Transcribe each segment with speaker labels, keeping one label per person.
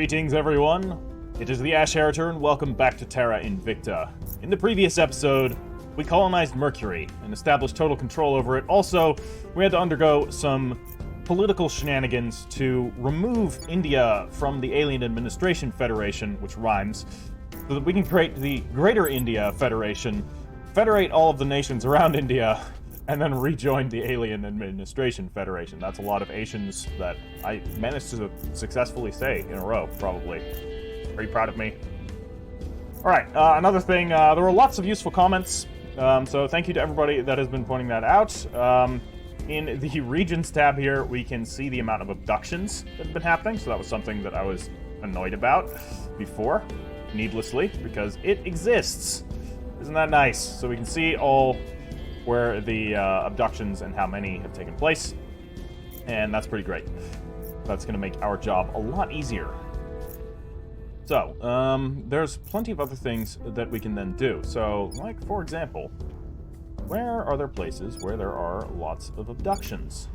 Speaker 1: Greetings, everyone. It is the Ash Heritor, and welcome back to Terra Invicta. In the previous episode, we colonized Mercury and established total control over it. Also, we had to undergo some political shenanigans to remove India from the Alien Administration Federation, which rhymes, so that we can create the Greater India Federation, federate all of the nations around India, and then rejoin the Alien Administration Federation. That's a lot of Asians that I managed to successfully say in a row, probably. Are you proud of me? Alright, another thing, there were lots of useful comments, so thank you to everybody that has been pointing that out. In the Regions tab here, we can see the amount of abductions that have been happening, so that was something that I was annoyed about before, needlessly, because it exists. Isn't that nice? So we can see all where the abductions and how many have taken place, and that's pretty great. That's going to make our job a lot easier. So, there's plenty of other things that we can then do. So, like, for example, where are there places where there are lots of abductions?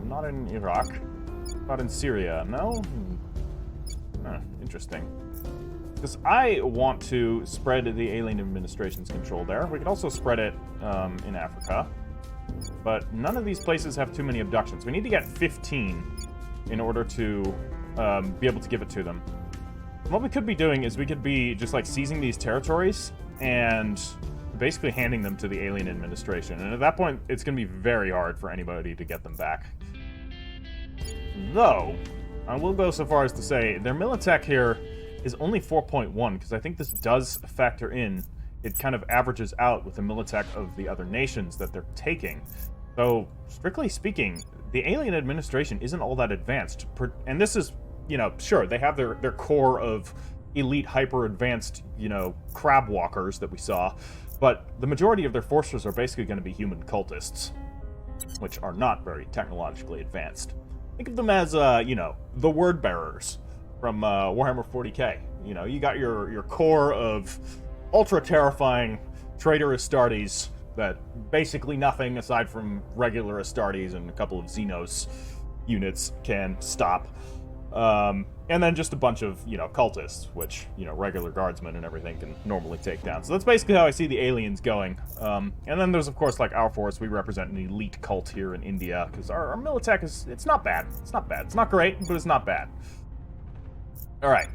Speaker 1: Not in Iraq, not in Syria, no? Interesting. Because I want to spread the Alien Administration's control there. We could also spread it in Africa. But none of these places have too many abductions. We need to get 15 in order to be able to give it to them. And what we could be doing is we could be just like seizing these territories and basically handing them to the Alien Administration. And at that point, it's going to be very hard for anybody to get them back. Though, I will go so far as to say their militech here is only 4.1, because I think this does factor in, it kind of averages out with the militech of the other nations that they're taking. So, strictly speaking, the Alien Administration isn't all that advanced. And this is, you know, sure, they have their core of elite, hyper-advanced, you know, crab walkers that we saw, but the majority of their forces are basically going to be human cultists, which are not very technologically advanced. Think of them as, you know, the word bearers from Warhammer 40k. You know, you got your core of ultra-terrifying traitor Astartes that basically nothing aside from regular Astartes and a couple of Xenos units can stop. And then just a bunch of, you know, cultists, which, you know, regular guardsmen and everything can normally take down. So that's basically how I see the aliens going. And then there's, of course, like our force. We represent an elite cult here in India, because our militech is, it's not bad. It's not bad. It's not great, but it's not bad. Alright.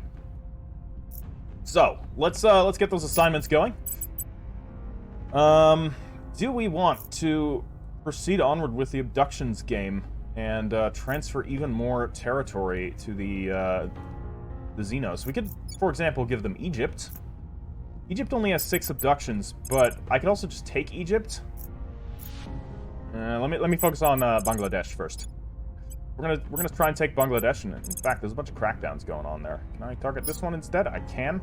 Speaker 1: So, let's get those assignments going. Do we want to proceed onward with the abductions game and transfer even more territory to the Xenos? We could, for example, give them Egypt. Egypt only has 6 abductions, but I could also just take Egypt. Let me focus on Bangladesh first. We're gonna try and take Bangladesh, and in fact, there's a bunch of crackdowns going on there. Can I target this one instead? I can.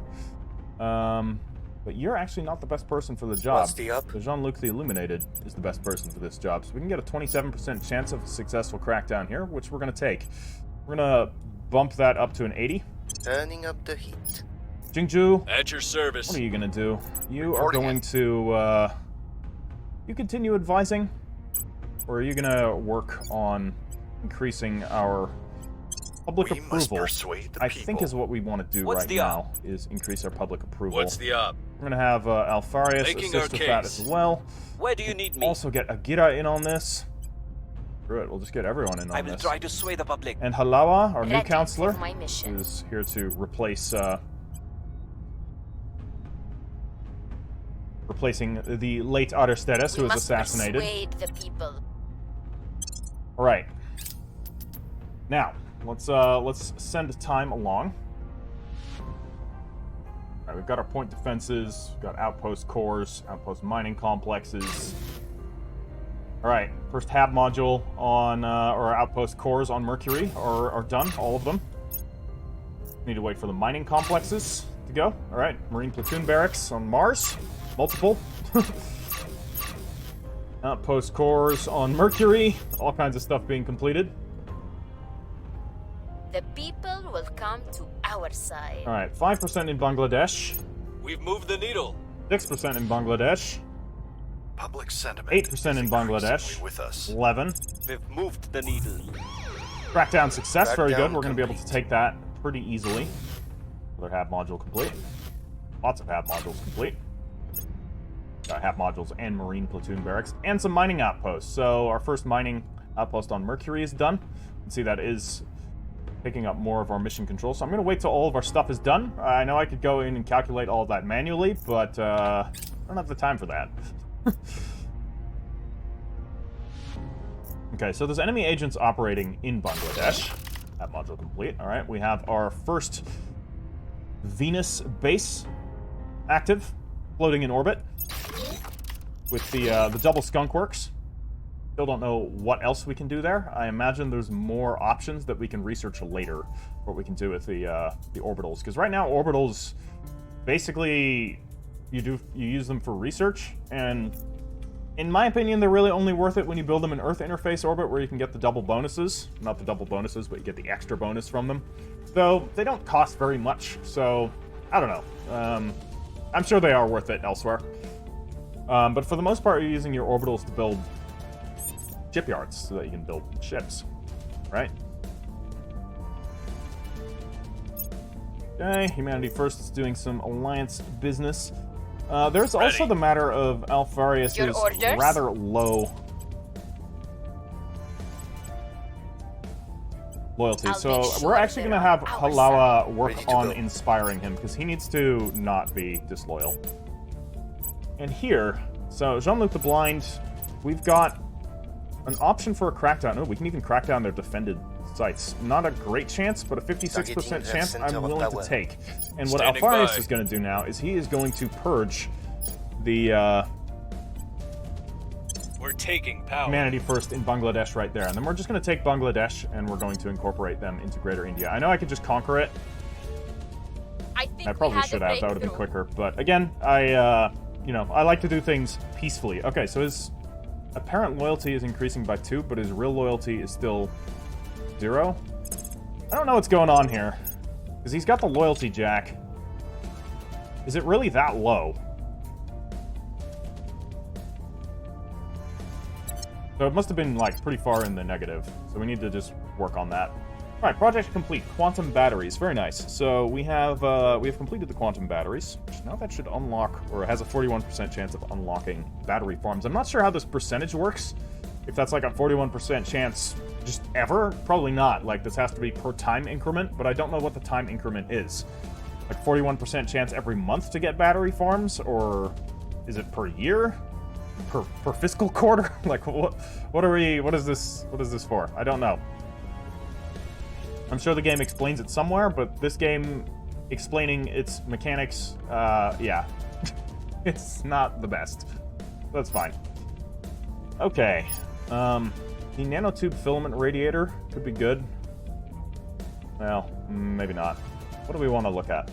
Speaker 1: But you're actually not the best person for the job.
Speaker 2: What's the up?
Speaker 1: So Jean-Luc the Illuminated is the best person for this job. So we can get a 27% chance of a successful crackdown here, which we're gonna take. We're gonna bump that up to an 80.
Speaker 2: Turning up the heat.
Speaker 1: Jingju,
Speaker 3: At your service.
Speaker 1: what are you gonna do? You are going to, you continue advising? Or are you gonna work on increasing our public approval? I think is what we want to do right now, is increase our public approval.
Speaker 3: What's the up?
Speaker 1: We're going to have Alfarius assist with that as well.
Speaker 3: Where do you need me?
Speaker 1: Also get Agira in on this. Screw it, we'll just get everyone in on this.
Speaker 3: I will try to sway the public.
Speaker 1: And Halawa, our new
Speaker 4: Ready
Speaker 1: counselor,
Speaker 4: for my mission.
Speaker 1: is here to replacing the late Aristedes, who was assassinated.
Speaker 4: Persuade the people.
Speaker 1: All right. Now, let's send time along. All right, we've got our point defenses, we've got outpost cores, outpost mining complexes. All right, first HAB module on, or outpost cores on Mercury are done, all of them. Need to wait for the mining complexes to go. All right, Marine platoon barracks on Mars, multiple. Outpost cores on Mercury, all kinds of stuff being completed.
Speaker 4: The people will come to our side.
Speaker 1: All right, 5% in Bangladesh,
Speaker 3: We've moved the needle.
Speaker 1: 6% in Bangladesh,
Speaker 2: Public sentiment
Speaker 1: 8% in
Speaker 2: is
Speaker 1: Bangladesh,
Speaker 2: increasingly with us.
Speaker 1: 11.
Speaker 3: We've moved the needle.
Speaker 1: Crackdown success, very good.
Speaker 2: Crackdown
Speaker 1: We're going to be able to
Speaker 2: complete.
Speaker 1: take that pretty easily. Another half module complete. Lots of half modules complete. Got half modules and marine platoon barracks, and some mining outposts. So our first mining outpost on Mercury is done. You can see that is picking up more of our mission control. So I'm going to wait till all of our stuff is done. I know I could go in and calculate all of that manually, but I don't have the time for that. Okay, so there's enemy agents operating in Bangladesh. That module complete. All right, we have our first Venus base active, floating in orbit with the double skunk works. Still don't know what else we can do there. I imagine there's more options that we can research later, what we can do with the orbitals. Because right now, orbitals, basically, you use them for research, and in my opinion, they're really only worth it when you build them in Earth interface orbit, where you can get the double bonuses. Not the double bonuses, but you get the extra bonus from them. Though, they don't cost very much, so I don't know. I'm sure they are worth it elsewhere. But for the most part, you're using your orbitals to build shipyards so that you can build ships, right? Okay, Humanity First is doing some alliance business. There's also the matter of Alfarius' rather low loyalty. So we're actually going to have Halawa work on inspiring him, because he needs to not be disloyal. And here, so Jean-Luc the Blind, we've got an option for a crackdown. Oh, we can even crack down their defended sites. Not a great chance, but a 56% chance I'm willing to take. And what Alfarius is going to do now is he is going to purge the
Speaker 3: We're taking power.
Speaker 1: Humanity First in Bangladesh right there. And then we're just going to take Bangladesh and we're going to incorporate them into Greater India. I know I could just conquer it. I probably should have. That would have been quicker. But again, I like to do things peacefully. Okay, so his apparent loyalty is increasing by 2, but his real loyalty is still 0. I don't know what's going on here, because he's got the loyalty jack. Is it really that low? So it must have been, like, pretty far in the negative. So we need to just work on that. All right, project complete. Quantum batteries. Very nice. So we have completed the quantum batteries. Now that should unlock, or has a 41% chance of unlocking battery farms. I'm not sure how this percentage works. If that's like a 41% chance just ever, probably not. Like, this has to be per time increment, but I don't know what the time increment is. Like 41% chance every month to get battery farms, or is it per year? Per fiscal quarter? Like, what is this for? I don't know. I'm sure the game explains it somewhere, but this game explaining its mechanics, yeah. It's not the best. That's fine. Okay. The nanotube filament radiator could be good. Well, maybe not. What do we want to look at?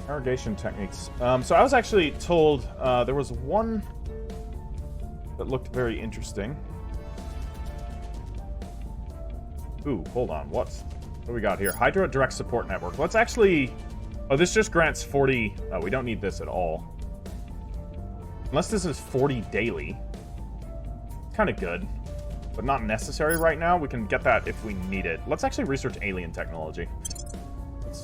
Speaker 1: Irrigation techniques. So I was actually told there was one that looked very interesting. Ooh, hold on. What do we got here? Hydra Direct Support Network. Let's actually... Oh, this just grants 40... Oh, we don't need this at all. Unless this is 40 daily. Kind of good. But not necessary right now. We can get that if we need it. Let's actually research alien technology.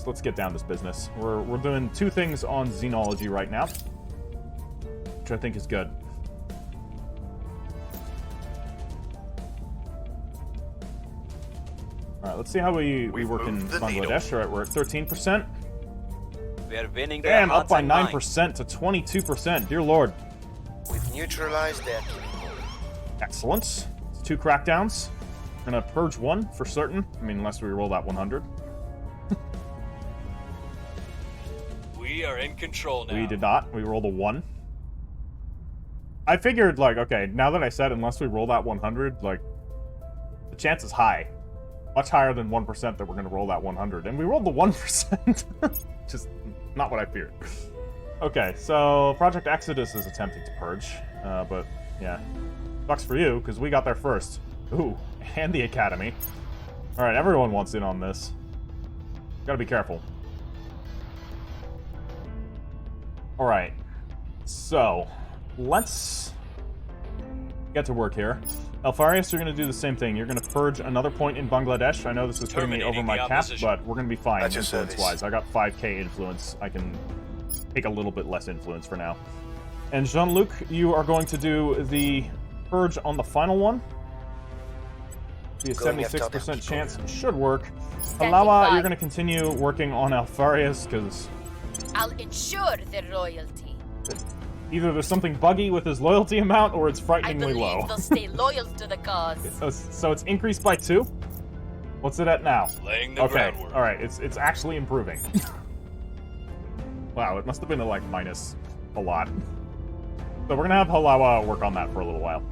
Speaker 1: Let's get down this business. We're doing 2 things on xenology right now, which I think is good. All right, let's see how we work in Bangladesh. All right, we're at 13%.
Speaker 3: We are winning.
Speaker 1: Damn, up by 9% to 22%. Dear Lord.
Speaker 2: We've neutralized that.
Speaker 1: Excellent. It's 2 crackdowns. We're gonna purge 1 for certain. I mean, unless we roll that 100.
Speaker 3: We are in control now.
Speaker 1: We did not. We rolled a 1. I figured, like, okay, now that I said unless we roll that 100, like, the chance is high. Much higher than 1% that we're going to roll that 100. And we rolled the 1%. Just not what I feared. Okay, so Project Exodus is attempting to purge. But, yeah. Sucks for you, because we got there first. Ooh, and the Academy. Alright, everyone wants in on this. Gotta be careful. Alright, so let's get to work here. Alfarius, you're going to do the same thing. You're going to purge another point in Bangladesh. I know this is putting me over my cap, but we're going to be fine influence-wise. I got 5k influence. I can take a little bit less influence for now. And Jean-Luc, you are going to do the purge on the final one. Be a 76% chance. It should work. Halawa, you're going to continue working on Alfarius, because...
Speaker 4: I'll ensure their loyalty.
Speaker 1: Either there's something buggy with his loyalty amount, or it's
Speaker 4: I
Speaker 1: frighteningly
Speaker 4: believe
Speaker 1: low.
Speaker 4: they'll stay loyal to the cause.
Speaker 1: So it's increased by 2? What's it at now?
Speaker 3: Laying the groundwork.
Speaker 1: Alright, it's actually improving. Wow, it must have been like minus a lot. So we're gonna have Halawa work on that for a little while.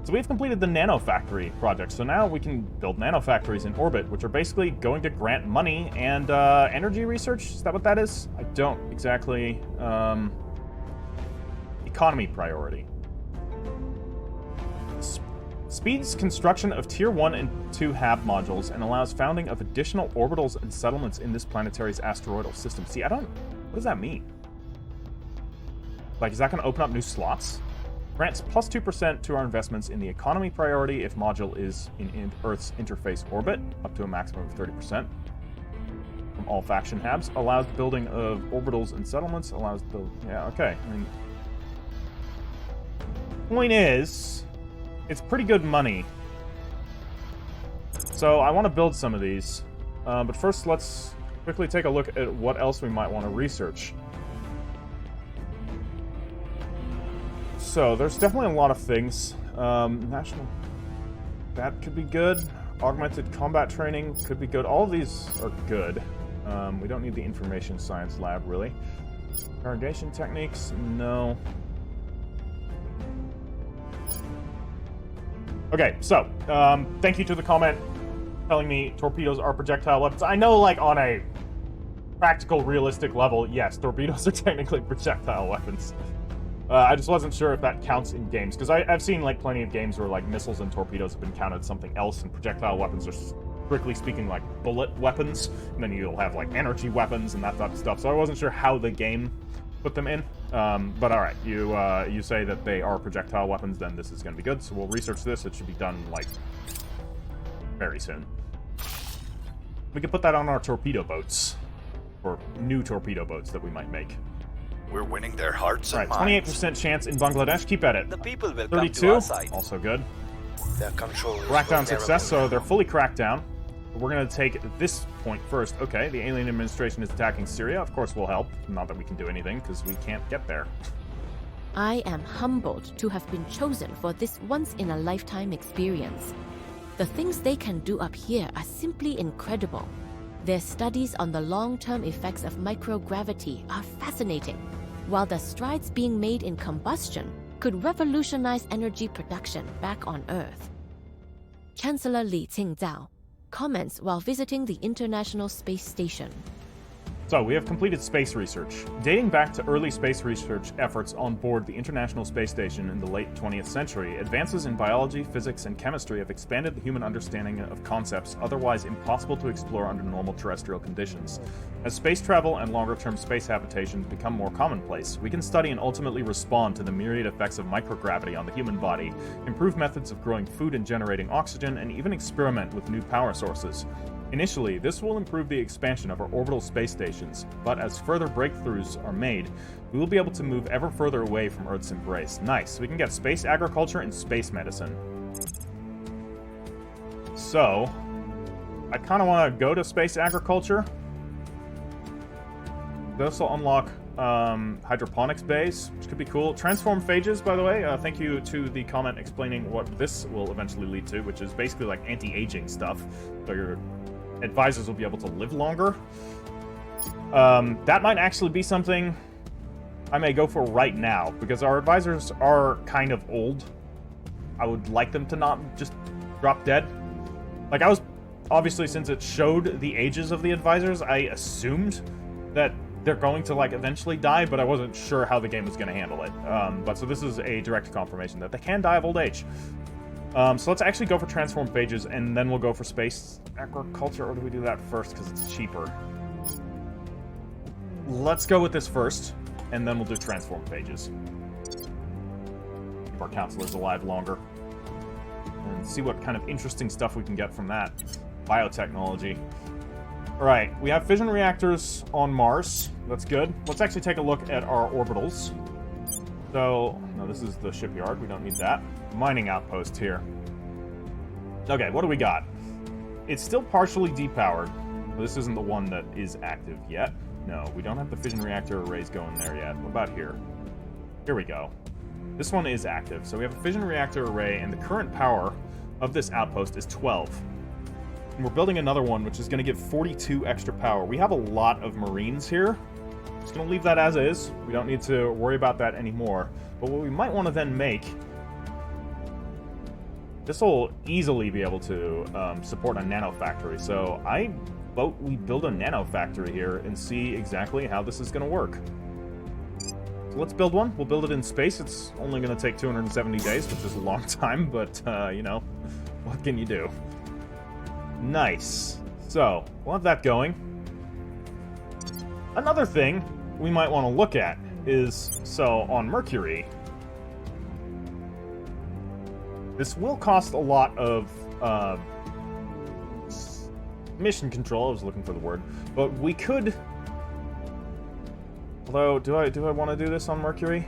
Speaker 1: So we've completed the Nano Factory project, so now we can build Nano Factories in orbit, which are basically going to grant money and energy research. Is that what that is? I don't exactly... Economy priority. Speeds construction of Tier 1 and 2 HAB modules and allows founding of additional orbitals and settlements in this planetary's asteroidal system. See, what does that mean? Like, is that going to open up new slots? Grants plus 2% to our investments in the economy priority if module is in Earth's interface orbit, up to a maximum of 30%. From all faction HABs. Allows building of orbitals and settlements. Allows build... Yeah, okay. I mean... Point is, it's pretty good money. So I want to build some of these. But first, let's quickly take a look at what else we might want to research. So there's definitely a lot of things. National... That could be good. Augmented combat training could be good. All of these are good. We don't need the information science lab, really. Interrogation techniques? No. Okay, so, thank you to the comment telling me torpedoes are projectile weapons. I know, like, on a practical, realistic level, yes, torpedoes are technically projectile weapons. I just wasn't sure if that counts in games, because I've seen, like, plenty of games where, like, missiles and torpedoes have been counted something else, and projectile weapons are, strictly speaking, like, bullet weapons, and then you'll have, like, energy weapons and that type of stuff, so I wasn't sure how the game put them in. But alright, you say that they are projectile weapons, then this is going to be good, so we'll research this. It should be done, like, very soon. We can put that on our torpedo boats, or new torpedo boats that we might make.
Speaker 5: We're winning their hearts and
Speaker 1: minds.
Speaker 5: minds.
Speaker 1: 28% chance in Bangladesh, keep at it.
Speaker 3: The people will
Speaker 1: 32,
Speaker 3: come to our side.
Speaker 1: also good.
Speaker 2: Their control is
Speaker 1: Crackdown success, so
Speaker 2: vulnerable.
Speaker 1: they're fully cracked down. We're going to take this point first. Okay, the alien administration is attacking Syria. Of course we'll help. Not that we can do anything, because we can't get there.
Speaker 6: I am humbled to have been chosen for this once-in-a-lifetime experience. The things they can do up here are simply incredible. Their studies on the long-term effects of microgravity are fascinating, while the strides being made in combustion could revolutionize energy production back on Earth. Chancellor Li Qingzao comments while visiting the International Space Station.
Speaker 1: So, we have completed space research. Dating back to early space research efforts on board the International Space Station in the late 20th century, advances in biology, physics, and chemistry have expanded the human understanding of concepts otherwise impossible to explore under normal terrestrial conditions. As space travel and longer-term space habitations become more commonplace, we can study and ultimately respond to the myriad effects of microgravity on the human body, improve methods of growing food and generating oxygen, and even experiment with new power sources. Initially, this will improve the expansion of our orbital space stations, but as further breakthroughs are made, we will be able to move ever further away from Earth's embrace. Nice. We can get space agriculture and space medicine. So, I kind of want to go to space agriculture. This will unlock hydroponics bays, which could be cool. Transform phages, by the way. Thank you to the comment explaining what this will eventually lead to, which is basically like anti-aging stuff. So your advisors will be able to live longer. That might actually be something I may go for right now, because our advisors are kind of old. I would like them to not just drop dead. Like, I was... Obviously, since it showed the ages of the advisors, I assumed that they're going to, like, eventually die, but I wasn't sure how the game was going to handle it. But so this is a direct confirmation that they can die of old age. So let's actually go for transform phages, and then we'll go for space agriculture, or do we do that first because it's cheaper? Let's go with this first, and then we'll do transform phages. Keep our counselors alive longer. and see what kind of interesting stuff we can get from that biotechnology. Alright, we have fission reactors on Mars. That's good. Let's actually take a look at our orbitals. So, no, this is the shipyard. We don't need that. Mining outpost here. Okay, what do we got? It's still partially depowered. This isn't the one that is active yet. No, we don't have the fission reactor arrays going there yet. What about here? Here we go. This one is active. So we have a fission reactor array, and the current power of this outpost is 12. And we're building another one, which is going to give 42 extra power. We have a lot of Marines here. Just going to leave that as is. We don't need to worry about that anymore. But what we might want to then make... This will easily be able to support a nanofactory. So I vote we build a nanofactory here and see exactly how this is going to work. So let's build one. We'll build it in space. It's only going to take 270 days, which is a long time, but, you know, what can you do? Nice. So, we'll have that going. Another thing we might want to look at is, so on Mercury, this will cost a lot of mission control. I was looking for the word, but we could. Although, do I want to do this on Mercury?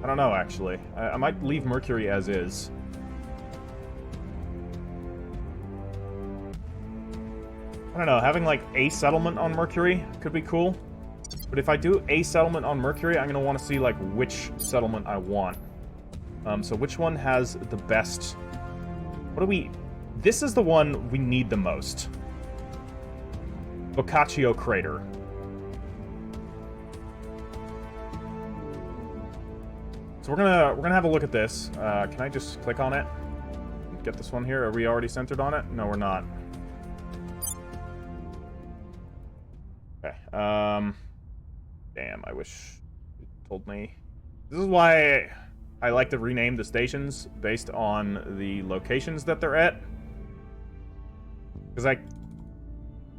Speaker 1: I don't know, actually. I might leave Mercury as is. I don't know, having like a settlement on Mercury could be cool. But if I do a settlement on Mercury, I'm going to want to see like which settlement I want. So which one has the best... What do we... This is the one we need the most. Boccaccio Crater. So we're gonna have a look at this. Can I just click on it? Get this one here. Are we already centered on it? No, we're not. Okay. Damn, I wish it told me. This is why I like to rename the stations based on the locations that they're at. Because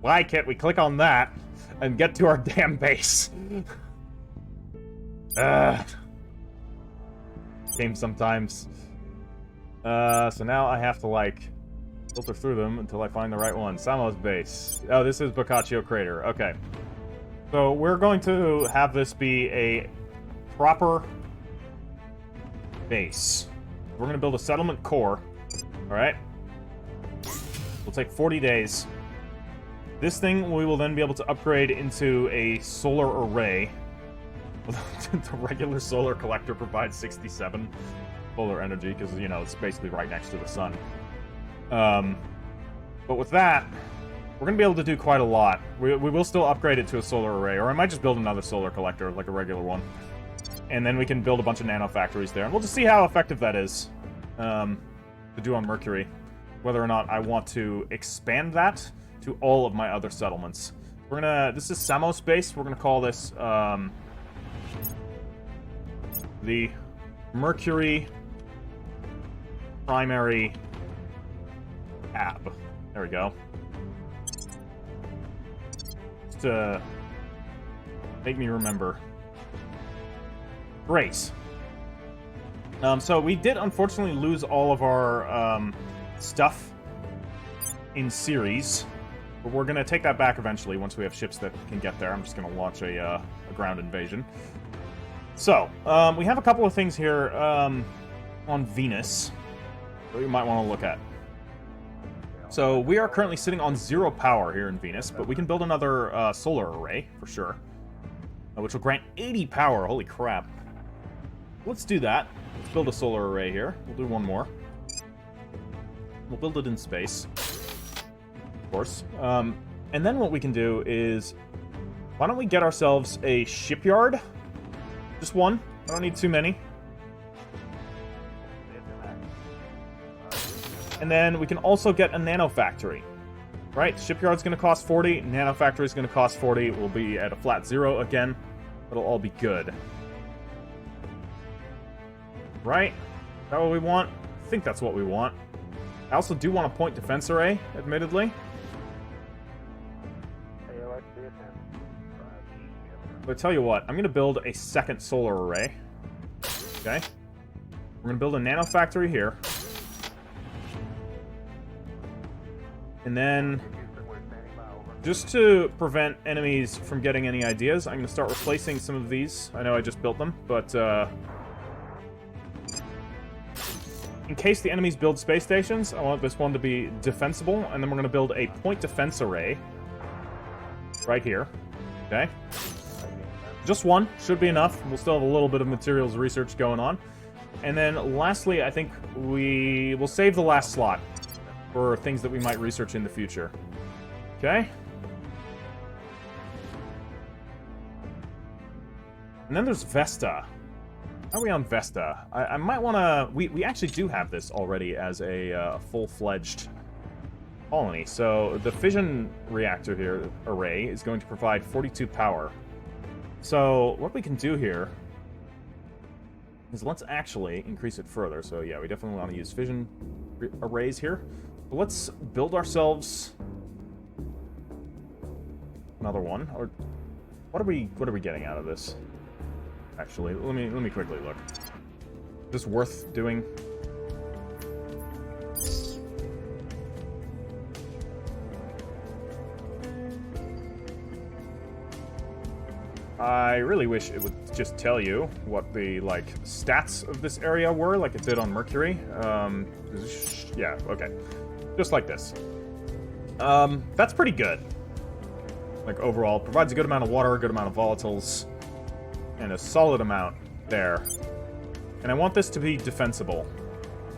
Speaker 1: why can't we click on that and get to our damn base? Game sometimes. So now I have to, like, filter through them until I find the right one. Samo's base. Oh, this is Boccaccio Crater. Okay. So we're going to have this be a proper base. We're going to build a settlement core. Alright? Will take 40 days. This thing we will then be able to upgrade into a solar array. The regular solar collector provides 67 solar energy because, you know, it's basically right next to the sun. But with that, we're going to be able to do quite a lot. We will still upgrade it to a solar array, or I might just build another solar collector, like a regular one. And then we can build a bunch of nanofactories there. And we'll just see how effective that is to do on Mercury. Whether or not I want to expand that to all of my other settlements. This is Samos base. We're gonna call this the Mercury Primary Tab. There we go. Just to make me remember. Great. So we did unfortunately lose all of our stuff in series, but we're gonna take that back eventually once we have ships that can get there. I'm just gonna launch a ground invasion. So we have a couple of things here on Venus that we might want to look at. So we are currently sitting on 0 power here in Venus, but we can build another solar array for sure, which will grant 80 power. Holy crap! Let's do that. Let's build a solar array here. We'll do one more. We'll build it in space, of course. And then what we can do is, why don't we get ourselves a shipyard? Just one. I don't need too many. And then we can also get a nanofactory. Right? Shipyard's going to cost 40. Nanofactory's going to cost 40. We'll be at a flat 0 again. It'll all be good. Right? Is that what we want? I think that's what we want. I also do want a point defense array, admittedly. But I tell you what, I'm going to build a second solar array. Okay? We're going to build a nanofactory here. And then, just to prevent enemies from getting any ideas, I'm going to start replacing some of these. I know I just built them, but in case the enemies build space stations, I want this one to be defensible, and then we're going to build a point defense array right here. Okay? Just one. Should be enough. We'll still have a little bit of materials research going on. And then, lastly, I think we will save the last slot for things that we might research in the future. Okay? And then there's Vesta. How are we on Vesta? I might want to... We actually do have this already as a full-fledged colony. So the fission reactor here, array, is going to provide 42 power. So what we can do here is let's actually increase it further. So yeah, we definitely want to use fission arrays here. But let's build ourselves another one. Or what are we getting out of this? Actually, let me quickly look. Is this worth doing? I really wish it would just tell you what the, like, stats of this area were, like it did on Mercury. Yeah, okay. Just like this. That's pretty good. Like, overall, provides a good amount of water, a good amount of volatiles, and a solid amount there. And I want this to be defensible.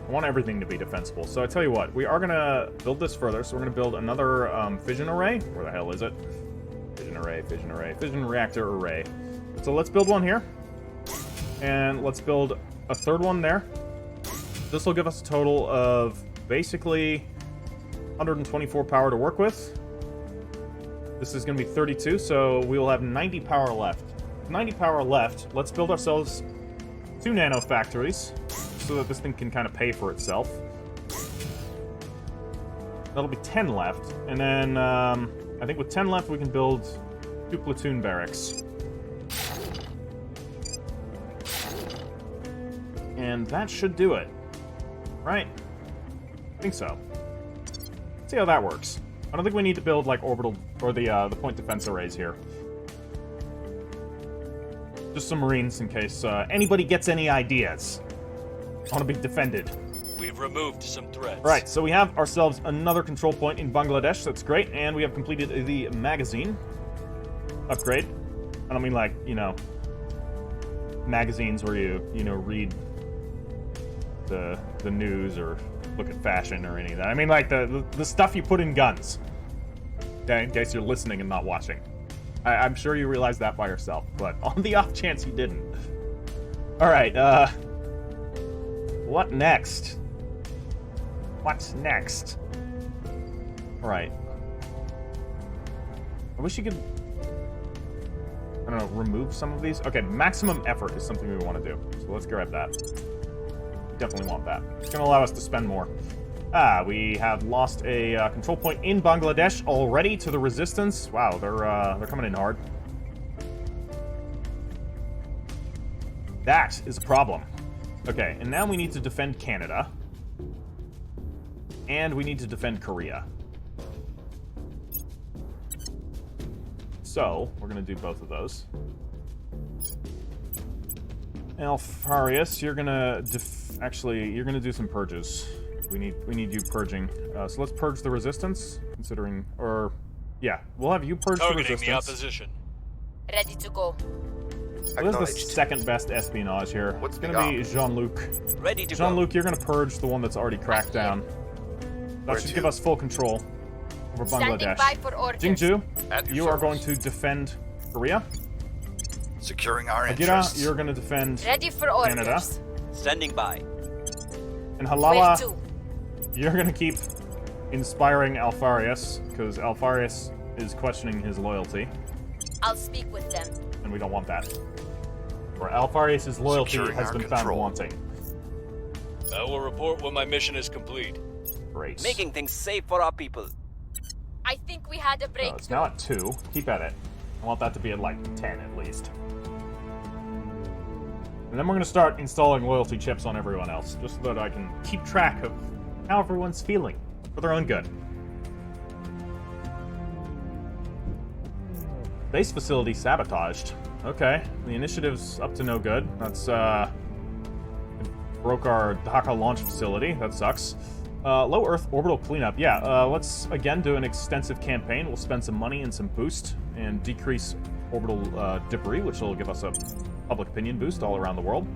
Speaker 1: I want everything to be defensible. So I tell you what, we are going to build this further. So we're going to build another fission array. Where the hell is it? Fission array, fission array, fission reactor array. So let's build one here. And let's build a third one there. This will give us a total of basically 124 power to work with. This is going to be 32, so we will have 90 power left. 90 power left. Let's build ourselves 2 nano factories so that this thing can kind of pay for itself. That'll be 10 left. And then I think with 10 left we can build 2 platoon barracks. And that should do it. Right? I think so. Let's see how that works. I don't think we need to build like orbital or the point defense arrays here. Just some marines in case anybody gets any ideas. I want to be defended.
Speaker 3: We've removed some threats.
Speaker 1: Right, so we have ourselves another control point in Bangladesh. That's great, and we have completed the magazine upgrade. I don't mean like, you know, magazines where you know, read the news or look at fashion or any of that. I mean like the stuff you put in guns. Okay, in case you're listening and not watching. I'm sure you realize that by yourself, but on the off chance you didn't. Alright, what next? What's next? Alright. I wish you could, I don't know, remove some of these? Okay, maximum effort is something we want to do. So let's grab that. We definitely want that. It's going to allow us to spend more. We have lost a control point in Bangladesh already to the resistance. Wow, they're coming in hard. That is a problem. Okay, and now we need to defend Canada. And we need to defend Korea. So, we're going to do both of those. Alfarius, you're going to you're going to do some purges. We need you purging. So let's purge the resistance, considering, or yeah, we'll have you purge the resistance.
Speaker 3: The opposition.
Speaker 4: Ready to go.
Speaker 1: So this is the second best espionage here.
Speaker 5: What's
Speaker 1: it's gonna be Jean-Luc.
Speaker 3: Ready to
Speaker 1: Jean-Luc,
Speaker 3: go.
Speaker 1: you're gonna purge the one that's already cracked down. That should give us full control over
Speaker 4: Standing
Speaker 1: Bangladesh.
Speaker 4: by for orders.
Speaker 1: Jingju,
Speaker 5: At your
Speaker 1: you are
Speaker 5: service.
Speaker 1: going to defend Korea.
Speaker 5: Securing our
Speaker 1: Agira,
Speaker 5: interests.
Speaker 1: you're gonna defend
Speaker 4: Ready for orders.
Speaker 1: Canada.
Speaker 3: Standing by.
Speaker 1: And
Speaker 4: Where
Speaker 1: Halala,
Speaker 4: to?
Speaker 1: you're gonna keep inspiring Alfarius, because Alfarius is questioning his loyalty,
Speaker 4: I'll speak with them.
Speaker 1: and we don't want that. Or Alfarius' loyalty
Speaker 5: Securing
Speaker 1: has
Speaker 5: our
Speaker 1: been found
Speaker 5: control.
Speaker 1: wanting.
Speaker 3: I will report when my mission is complete.
Speaker 1: Great.
Speaker 7: Making things safe for our people.
Speaker 4: I think we had a
Speaker 1: No,
Speaker 4: break.
Speaker 1: it's now at 2. Keep at it. I want that to be at like 10 at least. And then we're going to start installing loyalty chips on everyone else, just so that I can keep track of how everyone's feeling, for their own good. Base facility sabotaged. Okay, the initiative's up to no good. That's, broke our Dhaka launch facility. That sucks. Low Earth orbital cleanup. Yeah, let's, again, do an extensive campaign. We'll spend some money and some boost and decrease orbital debris, which will give us a public opinion boost all around the world.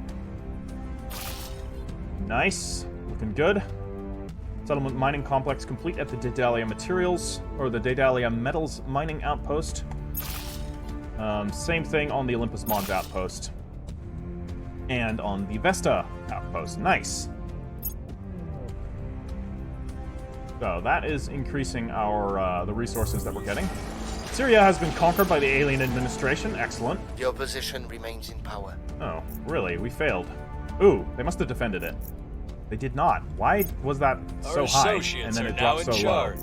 Speaker 1: Nice. Looking good. Settlement mining complex complete at the Daedalus materials, or the Daedalus metals mining outpost. Same thing on the Olympus Mons outpost. And on the Vesta outpost. Nice. So that is increasing our the resources that we're getting. Syria has been conquered by the alien administration. Excellent.
Speaker 2: The opposition remains in power.
Speaker 1: Oh, really? We failed. Ooh, they must have defended it. They did not. Why was that so high and then it dropped so low?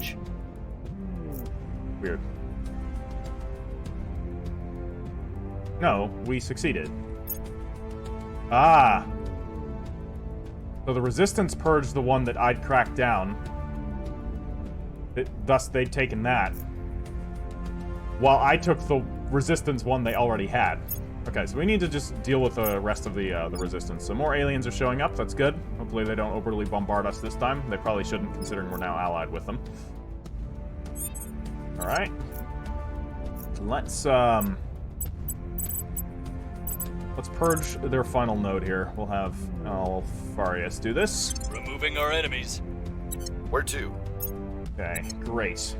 Speaker 1: Weird. No, we succeeded. Ah. So the resistance purged the one that I'd cracked down. Thus, they'd taken that. While I took the resistance one they already had. Okay, so we need to just deal with the rest of the resistance. So more aliens are showing up. That's good. Hopefully they don't overtly bombard us this time. They probably shouldn't, considering we're now allied with them. All right. Let's purge their final node here. We'll have Alfarius do this.
Speaker 3: Removing our enemies.
Speaker 5: Where to?
Speaker 1: Okay, great.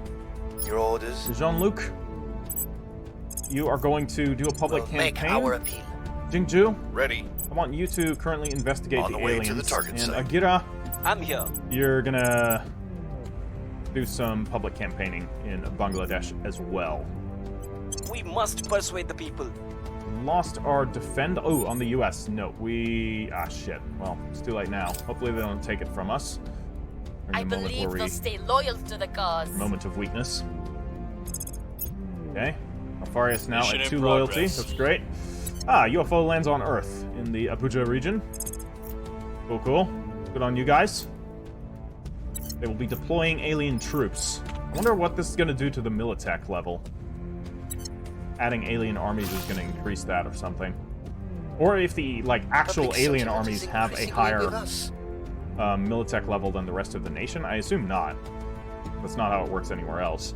Speaker 2: Your orders?
Speaker 1: Jean-Luc, you are going to do a public
Speaker 2: We'll make
Speaker 1: campaign.
Speaker 2: our appeal.
Speaker 1: Jingju,
Speaker 5: Ready.
Speaker 1: I want you to currently investigate
Speaker 5: On
Speaker 1: the
Speaker 5: the way to
Speaker 1: aliens.
Speaker 5: the target
Speaker 1: and
Speaker 5: site.
Speaker 1: Agira,
Speaker 7: I'm here.
Speaker 1: you're gonna do some public campaigning in Bangladesh as well.
Speaker 7: We must persuade the people.
Speaker 1: Lost our defend. Oh, on the U.S. No, shit. Well, it's too late now. Hopefully they don't take it from us. We're in
Speaker 4: I
Speaker 1: a moment
Speaker 4: believe
Speaker 1: where
Speaker 4: they'll stay loyal to the cause.
Speaker 1: moment of weakness. Okay. Alfarius now
Speaker 3: Mission
Speaker 1: at
Speaker 3: in
Speaker 1: 2 loyalty.
Speaker 3: progress.
Speaker 1: That's great. UFO lands on Earth in the Abuja region. Cool, cool. Good on you guys. They will be deploying alien troops. I wonder what this is going to do to the Militech level. Adding alien armies is going to increase that or something. Or if the, actual
Speaker 2: Public
Speaker 1: alien
Speaker 2: sentiment
Speaker 1: armies
Speaker 2: is
Speaker 1: have a
Speaker 2: increasingly
Speaker 1: higher
Speaker 2: with us.
Speaker 1: Militech level than the rest of the nation. I assume not. That's not how it works anywhere else.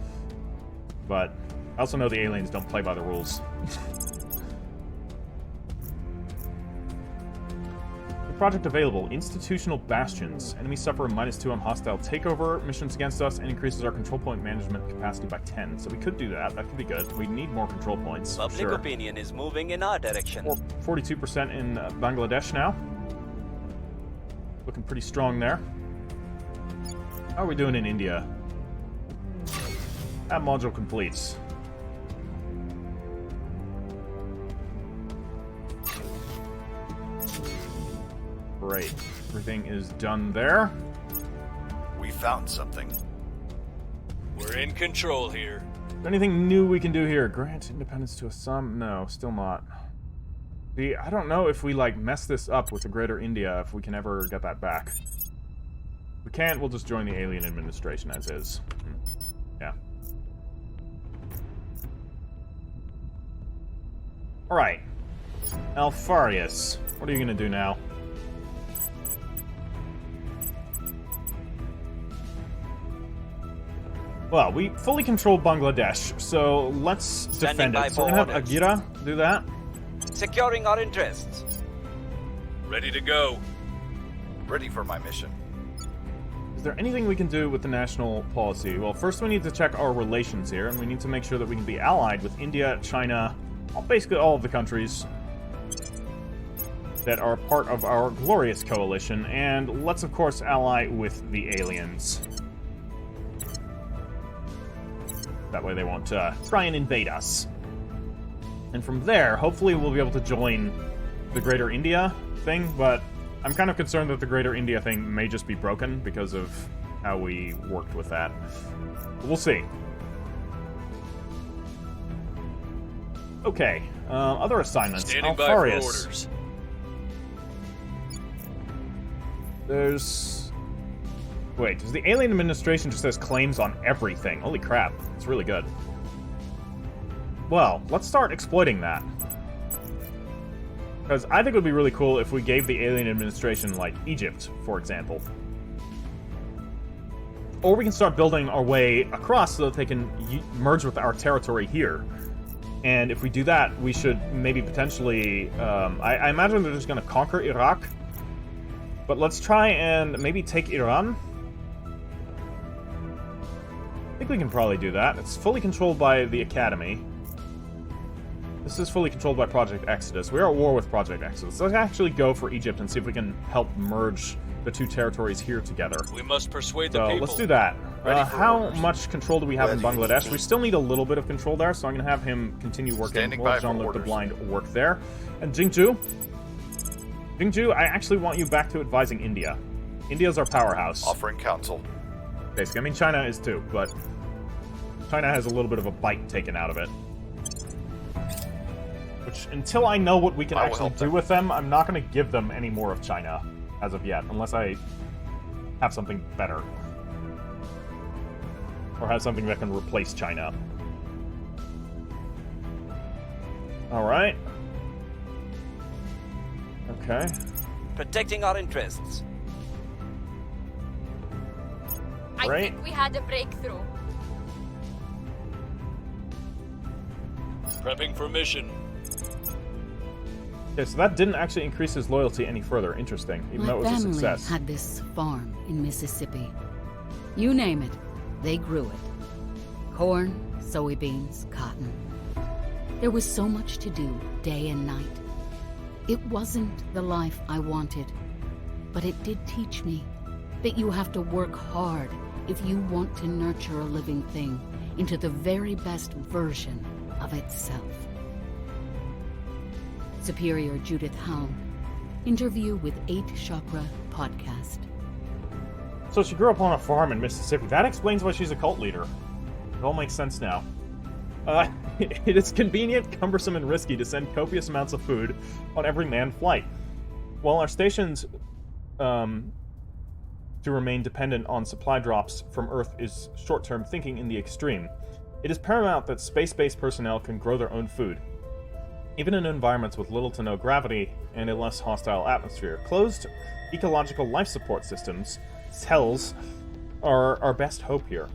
Speaker 1: But I also know the aliens don't play by the rules. Project available. Institutional Bastions. Enemies suffer a -2 on hostile takeover missions against us and increases our control point management capacity by 10. So we could do that. That could be good. We need more control points.
Speaker 7: Public
Speaker 1: Sure.
Speaker 7: opinion is moving in our direction.
Speaker 1: 42% in Bangladesh now. Looking pretty strong there. How are we doing in India? That module completes. Great. Everything is done there.
Speaker 5: We found something.
Speaker 3: We're in control here.
Speaker 1: Is there anything new we can do here? Grant independence to Assam? No, still not. See, I don't know if we, mess this up with the Greater India, if we can ever get that back. If we can't, we'll just join the alien administration as is. Yeah. Alright. Alfarius, what are you gonna do now? Well, we fully control Bangladesh, so let's
Speaker 7: Standing
Speaker 1: defend
Speaker 7: by
Speaker 1: it. So
Speaker 7: for
Speaker 1: we're gonna have
Speaker 7: orders.
Speaker 1: Agira do that.
Speaker 7: Securing our interests.
Speaker 3: Ready to go.
Speaker 5: Ready for my mission.
Speaker 1: Is there anything we can do with the national policy? Well, first we need to check our relations here, and we need to make sure that we can be allied with India, China, basically all of the countries that are part of our glorious coalition, and let's of course ally with the aliens. That way they won't try and invade us. And from there, hopefully we'll be able to join the Greater India thing, but I'm kind of concerned that the Greater India thing may just be broken because of how we worked with that. But we'll see. Okay, other assignments.
Speaker 3: Standing by for
Speaker 1: Alfarius.
Speaker 3: orders.
Speaker 1: There's... Wait, does the alien administration just has claims on everything? Holy crap, it's really good. well, let's start exploiting that. Because I think it would be really cool if we gave the alien administration, like, Egypt, for example. Or we can start building our way across so that they can merge with our territory here. And if we do that, we should maybe potentially... I imagine they're just going to conquer Iraq. But let's try and maybe take Iran. I think we can probably do that. It's fully controlled by the Academy. This is fully controlled by Project Exodus. We are at war with Project Exodus. Let's actually go for Egypt and see if we can help merge the two territories here together.
Speaker 3: We must persuade the
Speaker 1: So
Speaker 3: people.
Speaker 1: let's do that. How much control do we have in
Speaker 2: Where do you
Speaker 1: Bangladesh?
Speaker 2: need
Speaker 1: We
Speaker 2: me?
Speaker 1: still need a little bit of control there, so I'm going to have him continue working.
Speaker 5: Standing
Speaker 1: We'll
Speaker 5: by
Speaker 1: let
Speaker 5: for
Speaker 1: Jean-Luc the
Speaker 5: orders.
Speaker 1: Blind work there. And Jingju? Jingju, I actually want you back to advising India. India's our powerhouse.
Speaker 5: Offering counsel.
Speaker 1: Basically, I mean, China is too, but China has a little bit of a bite taken out of it. Which, until I know what we can
Speaker 5: I will
Speaker 1: actually
Speaker 5: help
Speaker 1: do
Speaker 5: them.
Speaker 1: with them, I'm not going to give them any more of China as of yet, unless I have something better. Or have something that can replace China. Alright. Okay.
Speaker 7: Protecting our interests.
Speaker 4: I
Speaker 1: Right.
Speaker 4: think we had a breakthrough.
Speaker 3: Prepping for mission.
Speaker 1: Okay, so that didn't actually increase his loyalty any further. Interesting, even though it
Speaker 8: My
Speaker 1: was a
Speaker 8: family
Speaker 1: success.
Speaker 8: had this farm in Mississippi. You name it, they grew it. Corn, soybeans, cotton. There was so much to do day and night. It wasn't the life I wanted, but it did teach me that you have to work hard if you want to nurture a living thing into the very best version of itself. Superior Judith Hound. Interview with 8 Chakra Podcast.
Speaker 1: So she grew up on a farm in Mississippi. That explains why she's a cult leader. It all makes sense now. It is convenient, cumbersome, and risky to send copious amounts of food on every manned flight. While our stations to remain dependent on supply drops from Earth is short-term thinking in the extreme, it is paramount that space-based personnel can grow their own food. Even in environments with little to no gravity and a less hostile atmosphere, closed ecological life support systems, cells, are our best hope here.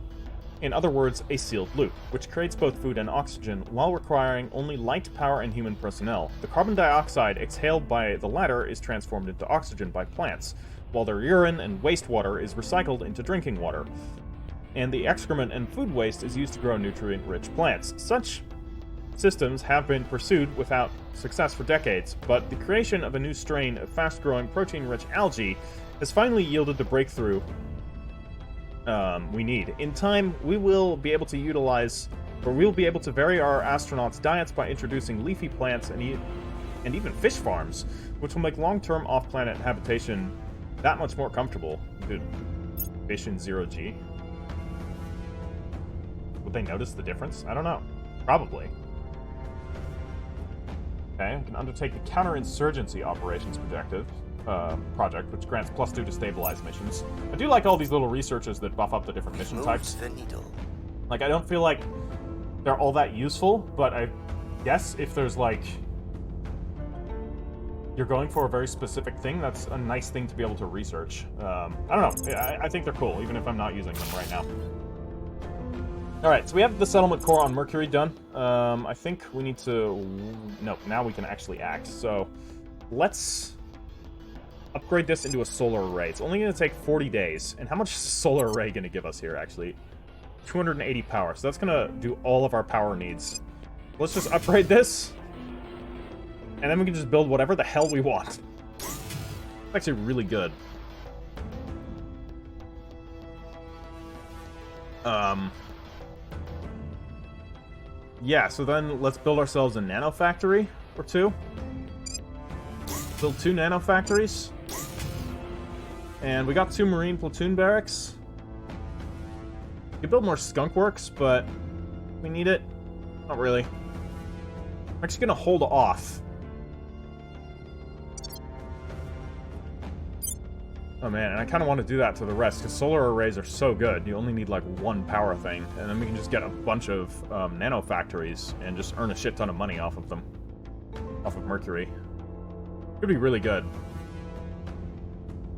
Speaker 1: In other words, a sealed loop, which creates both food and oxygen while requiring only light power and human personnel. The carbon dioxide exhaled by the latter is transformed into oxygen by plants, while their urine and wastewater is recycled into drinking water. And the excrement and food waste is used to grow nutrient-rich plants. Such systems have been pursued without success for decades, but the creation of a new strain of fast-growing protein-rich algae has finally yielded the breakthrough we need. In time, we will be able to utilize, or we'll be able to vary our astronauts' diets by introducing leafy plants and even fish farms, which will make long-term off-planet habitation that much more comfortable. Dude, fish in 0G. Would they notice the difference? I don't know. Probably. Okay, we can undertake the counterinsurgency operations project, which grants +2 to stabilize missions. I do like all these little researchers that buff up the different mission
Speaker 2: Moves
Speaker 1: types.
Speaker 2: the needle.
Speaker 1: Like, I don't feel like they're all that useful, but I guess if there's, like, you're going for a very specific thing, that's a nice thing to be able to research. I don't know. I think they're cool, even if I'm not using them right now. Alright, so we have the settlement core on Mercury done. I think we need to... No, now we can actually act. So, let's upgrade this into a solar array. It's only going to take 40 days. And how much is a solar array going to give us here, actually? 280 power. So that's going to do all of our power needs. Let's just upgrade this. And then we can just build whatever the hell we want. It's actually really good. Yeah, so then let's build ourselves a nano factory or two. Build 2 nano factories. And we got 2 marine platoon barracks. We could build more skunk works, but we need it. Not really. I'm actually gonna hold off. Oh man, and I kind of want to do that to the rest, because solar arrays are so good. You only need like one power thing, and then we can just get a bunch of nano factories and just earn a shit ton of money off of them. Off of Mercury. Could be really good.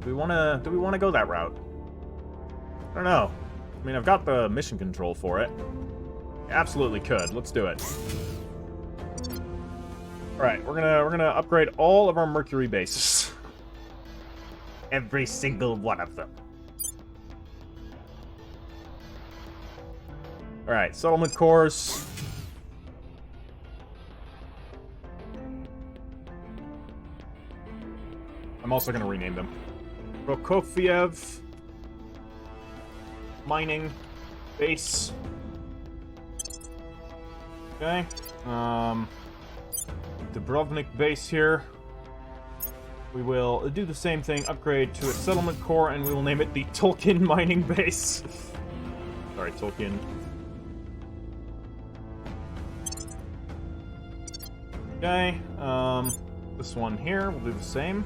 Speaker 1: Do we want to go that route? I don't know. I mean, I've got the mission control for it. Absolutely could. Let's do it. All right, we're gonna upgrade all of our Mercury bases. Every single one of them. All right, settlement cores. I'm also gonna rename them. Prokofiev mining base. Okay. Dubrovnik base here. We will do the same thing, upgrade to a settlement core, and we will name it the Tolkien mining base. Sorry, Tolkien. Okay, this one here, we'll do the same.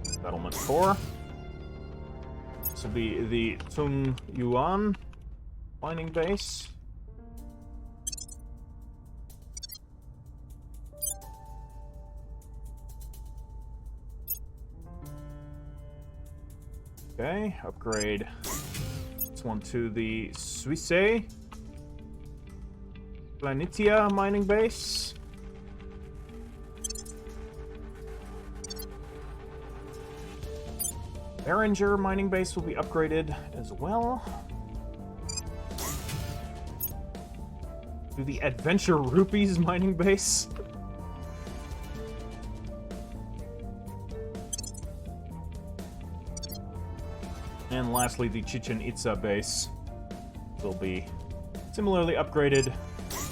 Speaker 1: Settlement core. This will be the Tung Yuan mining base. Okay, upgrade this one to the Suisse Planitia mining base. Behringer mining base will be upgraded as well. To the Adventure Rupees mining base. And lastly, the Chichen Itza base will be similarly upgraded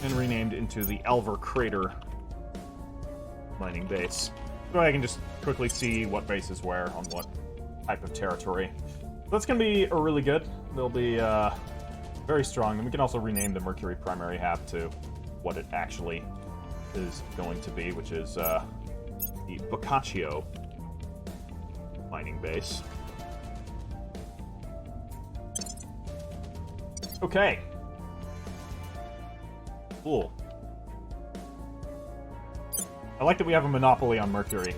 Speaker 1: and renamed into the Alver Crater mining base. So I can just quickly see what base is where on what type of territory. That's going to be really good. They'll be very strong. And we can also rename the Mercury primary hab to what it actually is going to be, which is the Boccaccio mining base. Okay. Cool. I like that we have a monopoly on Mercury.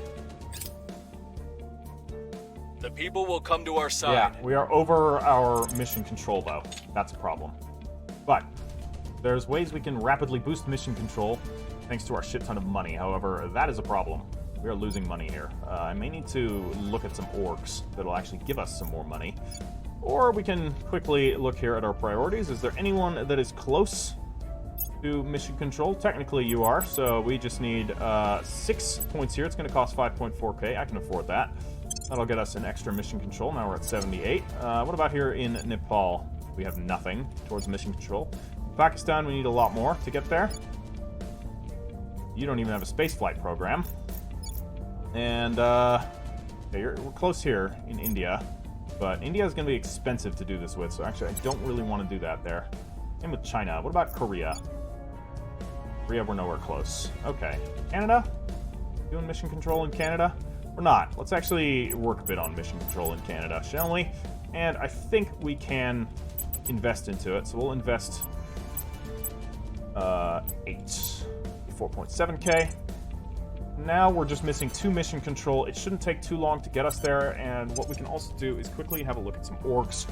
Speaker 3: The people will come to our side.
Speaker 1: Yeah, we are over our mission control, though. That's a problem. But there's ways we can rapidly boost mission control thanks to our shit ton of money. However, that is a problem. We are losing money here. I may need to look at some orgs that'll actually give us some more money. Or we can quickly look here at our priorities. Is there anyone that is close to mission control? Technically you are, so we just need 6 points here. It's going to cost 5.4k. I can afford that. That'll get us an extra mission control. Now we're at 78. What about here in Nepal? We have nothing towards mission control. Pakistan, we need a lot more to get there. You don't even have a spaceflight program. And okay, we're close here in India. But India is going to be expensive to do this with, so actually I don't really want to do that there. Same with China. What about Korea? Korea, we're nowhere close. Okay. Canada? Doing mission control in Canada? We're not. Let's actually work a bit on mission control in Canada, shall we? And I think we can invest into it, so we'll invest 4.7k. Now we're just missing 2 mission control. It shouldn't take too long to get us there, and what we can also do is quickly have a look at some orgs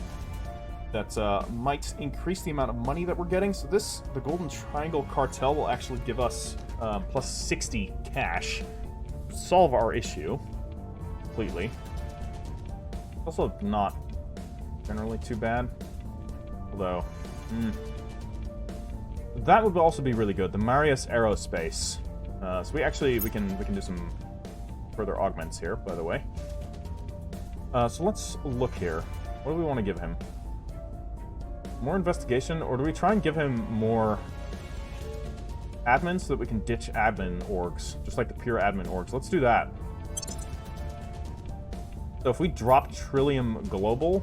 Speaker 1: that might increase the amount of money that we're getting. So the Golden Triangle Cartel will actually give us plus 60 cash to solve our issue completely. Also not generally too bad, although that would also be really good. The Marius Aerospace. So we can do some further augments here, by the way. So let's look here. What do we want to give him? More investigation, or do we try and give him more admin so that we can ditch admin orgs, just like the pure admin orgs? Let's do that. So if we drop Trillium Global,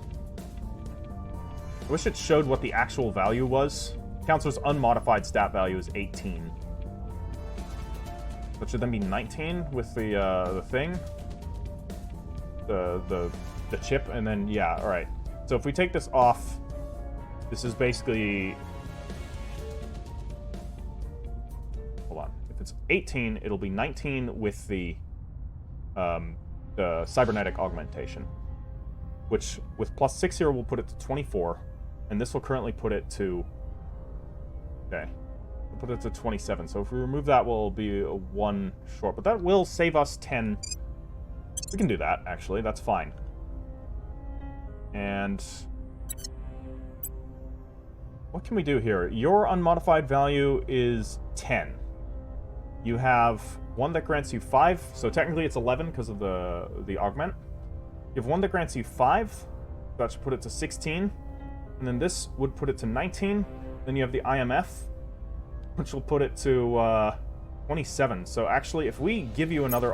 Speaker 1: I wish it showed what the actual value was. Counselor's unmodified stat value is 18. That should then be 19 with the thing. the chip, and then yeah, all right. So if we take this off, this is basically, hold on. If it's 18, it'll be 19 with the cybernetic augmentation, which with +6 here will put it to 24, and this will currently put it to, okay, we'll put it to 27. So if we remove that, we'll be 1 short, but that will save us 10. We can do that, actually. That's fine. And what can we do here? Your unmodified value is 10. You have one that grants you 5, so technically it's 11 because of the augment. You have one that grants you 5, that should put it to 16, and then this would put it to 19. Then you have the IMF, which will put it to 27. So actually, if we give you another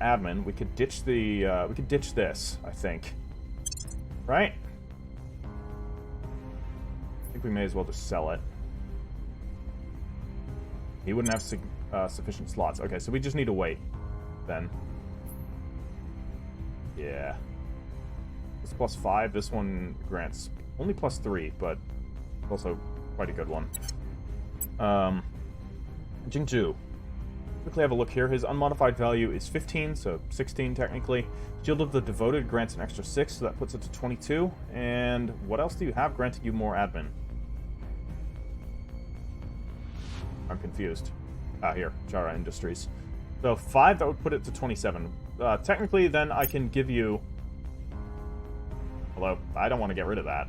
Speaker 1: admin, we could ditch this, I think. Right? I think we may as well just sell it. He wouldn't have sufficient slots. Okay, so we just need to wait, then. Yeah. This +5, this one grants only +3, but also quite a good one. Jingju. Quickly have a look here. His unmodified value is 15, so 16 technically. Shield of the Devoted grants an extra 6, so that puts it to 22. And what else do you have granted you more admin? I'm confused. Ah, here. Jara Industries. So 5, that would put it to 27. Technically, then I can give you... Although, I don't want to get rid of that.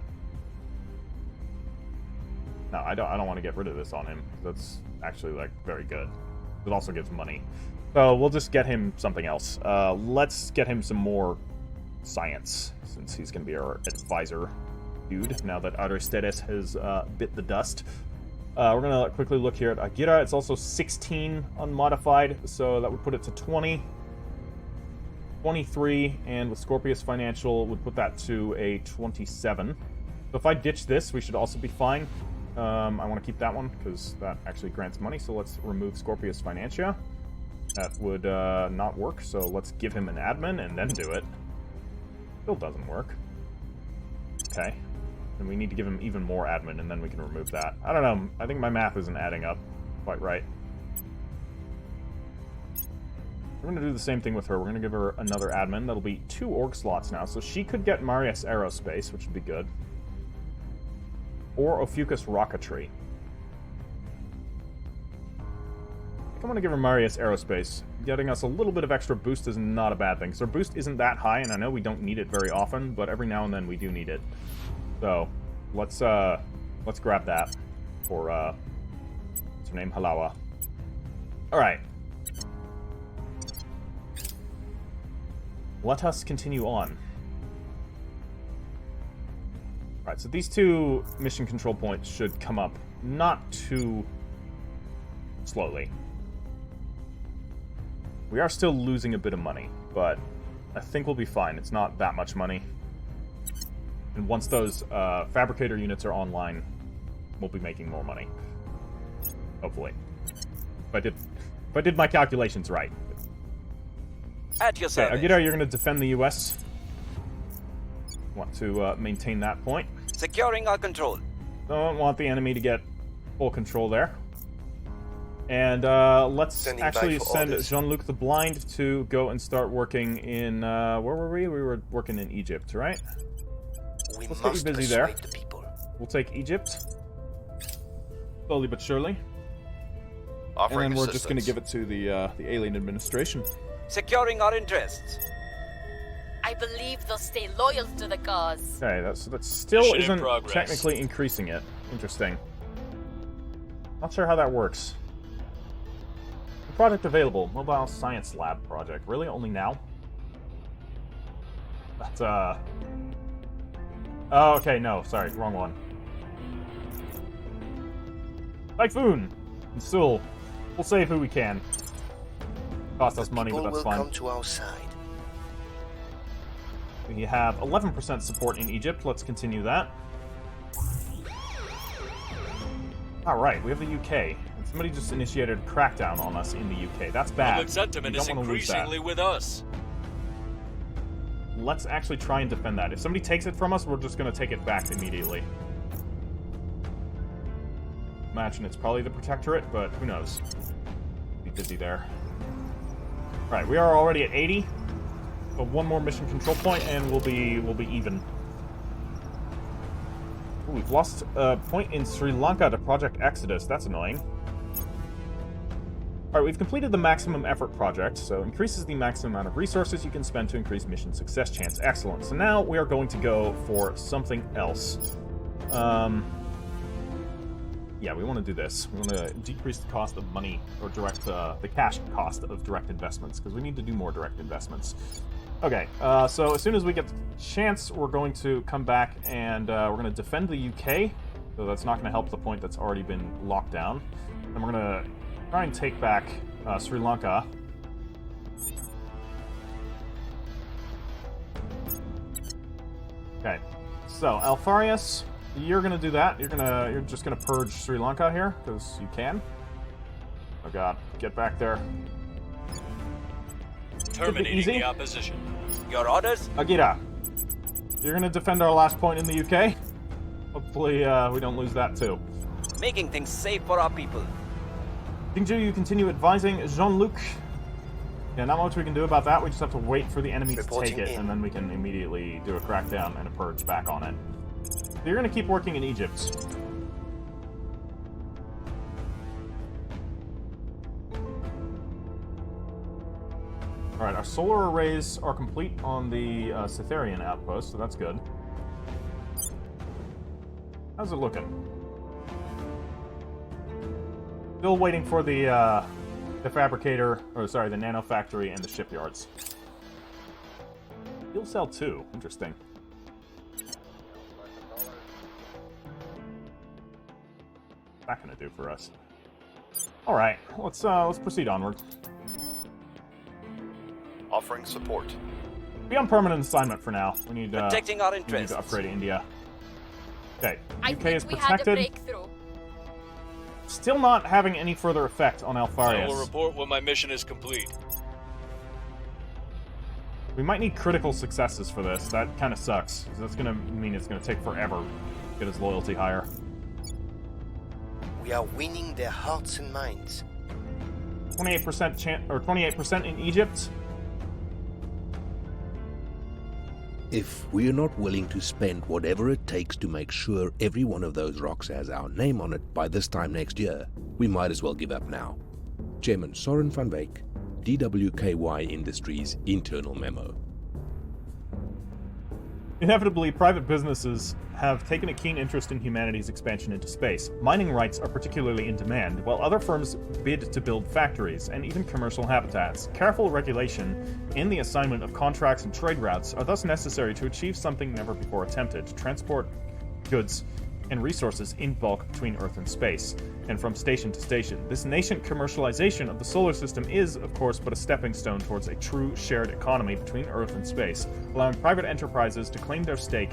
Speaker 1: No, I don't want to get rid of this on him. That's actually, like, very good. It also gives money. So we'll just get him something else. Let's get him some more science, since he's going to be our advisor dude, now that Aristides has bit the dust. We're going to quickly look here at Agira. It's also 16 unmodified, so that would put it to 20. 23, and with Scorpius Financial would put that to a 27. So if I ditch this, we should also be fine. I want to keep that one, because that actually grants money, so let's remove Scorpius Financia. That would not work, so let's give him an admin and then do it. Still doesn't work. Okay. And we need to give him even more admin, and then we can remove that. I don't know. I think my math isn't adding up quite right. We're going to do the same thing with her. We're going to give her another admin. That'll be 2 org slots now, so she could get Marius Aerospace, which would be good. Or Ophucus Rocketry. I think I'm going to give her Marius Aerospace. Getting us a little bit of extra boost is not a bad thing, because our boost isn't that high, and I know we don't need it very often, but every now and then we do need it. So, let's grab that for, what's her name? Halawa. Alright. Let us continue on. Alright, so these 2 mission control points should come up not too slowly. We are still losing a bit of money, but I think we'll be fine. It's not that much money. And once those fabricator units are online, we'll be making more money. Hopefully. If I did my calculations right.
Speaker 7: At your service.
Speaker 1: Aguirre, you're going to defend the U.S. Want to maintain that point.
Speaker 7: Securing our control.
Speaker 1: Don't want the enemy to get full control there. And let's actually send Jean-Luc the Blind to go and start working in... where were we? We were working in Egypt, right? Let's get you busy there. We'll take Egypt. Slowly but surely.
Speaker 5: Offering
Speaker 1: and then we're
Speaker 5: assistance.
Speaker 1: just going to give it to the alien administration.
Speaker 7: Securing our interests.
Speaker 4: I believe they'll stay loyal to the cause.
Speaker 1: Okay, that still
Speaker 3: Mission in
Speaker 1: isn't
Speaker 3: progress.
Speaker 1: technically increasing it. Interesting. Not sure how that works. Project available. Mobile Science Lab project. Really? Only now? That's, Oh, okay, no. Sorry, wrong one. Typhoon! And still, we'll save who we can. Cost us money, but that's fine.
Speaker 2: Come to our side.
Speaker 1: We have 11% support in Egypt. Let's continue that. Alright, we have the UK. Somebody just initiated a crackdown on us in the UK. That's bad.
Speaker 3: Public sentiment is
Speaker 1: We don't wanna lose that.
Speaker 3: increasingly with us.
Speaker 1: let's actually try and defend that. If somebody takes it from us, we're just going to take it back immediately. Imagine it's probably the Protectorate, but who knows. Be busy there. Alright, we are already at 80. So one more mission control point, and we'll be even. Ooh, we've lost a point in Sri Lanka to Project Exodus. That's annoying. Alright, we've completed the maximum effort project, so increases the maximum amount of resources you can spend to increase mission success chance. Excellent. So now we are going to go for something else. Yeah, we want to do this. We want to decrease the cost of money, or the cash cost of direct investments, because we need to do more direct investments. Okay, so as soon as we get the chance, we're going to come back and we're going to defend the UK. So that's not going to help the point that's already been locked down. And we're going to try and take back Sri Lanka. Okay, so Alfarius, you're going to do that. You're just going to purge Sri Lanka here, because you can. Oh god, get back there.
Speaker 3: Terminating the opposition.
Speaker 7: Your orders?
Speaker 1: Agira, you're going to defend our last point in the UK. Hopefully we don't lose that too.
Speaker 7: Making things safe for our people.
Speaker 1: Dingju, you continue advising Jean-Luc. Yeah, not much we can do about that. We just have to wait for the enemy to take it, and then we can immediately do a crackdown and a purge back on it. So you're going to keep working in Egypt. Alright, our solar arrays are complete on the Cytherian outpost, so that's good. How's it looking? Still waiting for the fabricator, or sorry, the nano factory and the shipyards. Fuel cell 2, interesting. What's that gonna do for us? Alright, let's proceed onward.
Speaker 5: Offering support.
Speaker 1: Be on permanent assignment for now. We need
Speaker 7: Protecting our
Speaker 1: we need
Speaker 7: interests.
Speaker 1: to upgrade India. Okay,
Speaker 4: I
Speaker 1: UK
Speaker 4: think
Speaker 1: is
Speaker 4: we had a
Speaker 1: protected.
Speaker 4: breakthrough.
Speaker 1: Still not having any further effect on
Speaker 3: I will
Speaker 1: Alfarius.
Speaker 3: report when my mission is complete.
Speaker 1: We might need critical successes for this. That kind of sucks, because that's going to mean it's going to take forever to get his loyalty higher.
Speaker 2: We are winning their hearts and minds.
Speaker 1: 28% in Egypt.
Speaker 9: If we're not willing to spend whatever it takes to make sure every one of those rocks has our name on it by this time next year, we might as well give up now. Chairman Soren van Wyk, DWKY Industries Internal Memo.
Speaker 1: Inevitably, private businesses have taken a keen interest in humanity's expansion into space. Mining rights are particularly in demand, while other firms bid to build factories and even commercial habitats. Careful regulation and the assignment of contracts and trade routes are thus necessary to achieve something never before attempted: to transport goods and resources in bulk between Earth and space, and from station to station. This nascent commercialization of the solar system is, of course, but a stepping stone towards a true shared economy between Earth and space. Allowing private enterprises to claim their stake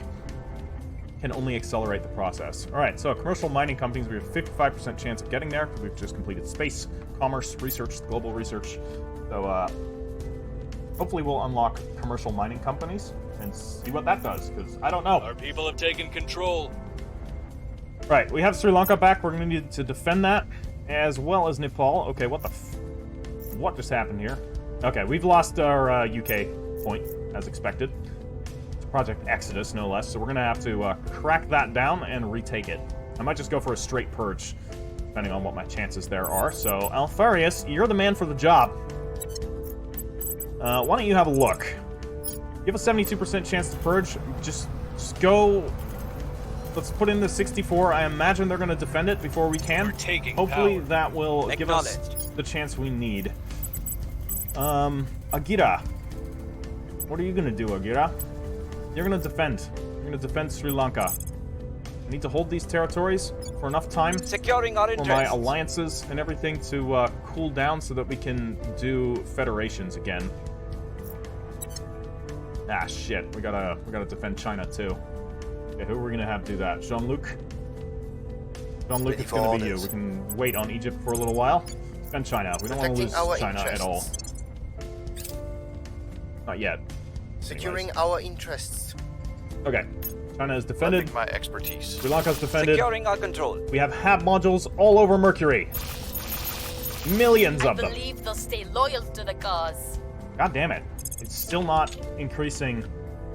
Speaker 1: can only accelerate the process. Alright, so commercial mining companies, we have a 55% chance of getting there, because we've just completed space, commerce, research, global research. So, hopefully we'll unlock commercial mining companies and see what that does, because I don't know.
Speaker 3: Our people have taken control.
Speaker 1: Right, we have Sri Lanka back. We're going to need to defend that, as well as Nepal. Okay, what just happened here? Okay, we've lost our UK point, as expected. It's Project Exodus, no less, so we're going to have to crack that down and retake it. I might just go for a straight purge, depending on what my chances there are. So, Alfarius, you're the man for the job. Why don't you have a look? You have a 72% chance to purge. Just go... Let's put in the 64. I imagine they're going to defend it before we can. Hopefully
Speaker 3: power.
Speaker 1: that will give us the chance we need. Agira. What are you going to do, Agira? You're going to defend. You're going to defend Sri Lanka. I need to hold these territories for enough time
Speaker 7: Securing our
Speaker 1: for
Speaker 7: interests.
Speaker 1: my alliances and everything to cool down so that we can do federations again. Ah, shit. We gotta defend China, too. Okay, who are we gonna have do that? Jean-Luc? Jean-Luc, it's gonna be you. We can wait on Egypt for a little while. Defend China. We don't want to lose China at all. Not yet.
Speaker 2: Securing our interests.
Speaker 1: Okay. China is defended.
Speaker 5: Lending my expertise.
Speaker 1: Sri Lanka's defended.
Speaker 7: Securing our control.
Speaker 1: We have hab modules all over Mercury. Millions
Speaker 4: I
Speaker 1: of them.
Speaker 4: believe they'll stay loyal to the cause.
Speaker 1: God damn it. It's still not increasing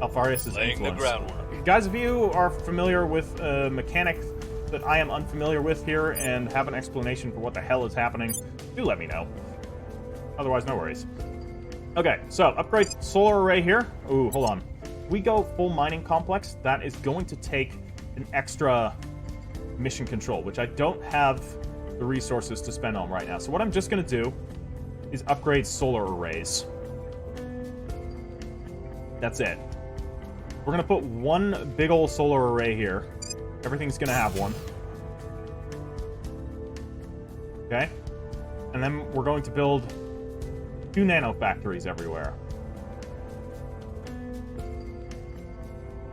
Speaker 1: Alfarius'
Speaker 3: Laying the
Speaker 1: influence.
Speaker 3: groundwork.
Speaker 1: Guys, if you are familiar with a mechanic that I am unfamiliar with here and have an explanation for what the hell is happening, do let me know. Otherwise, no worries. Okay, so upgrade solar array here. Ooh, hold on. We go full mining complex. That is going to take an extra mission control, which I don't have the resources to spend on right now. So what I'm just going to do is upgrade solar arrays. That's it. We're going to put one big old solar array here. Everything's going to have one. Okay? And then we're going to build 2 nano factories everywhere.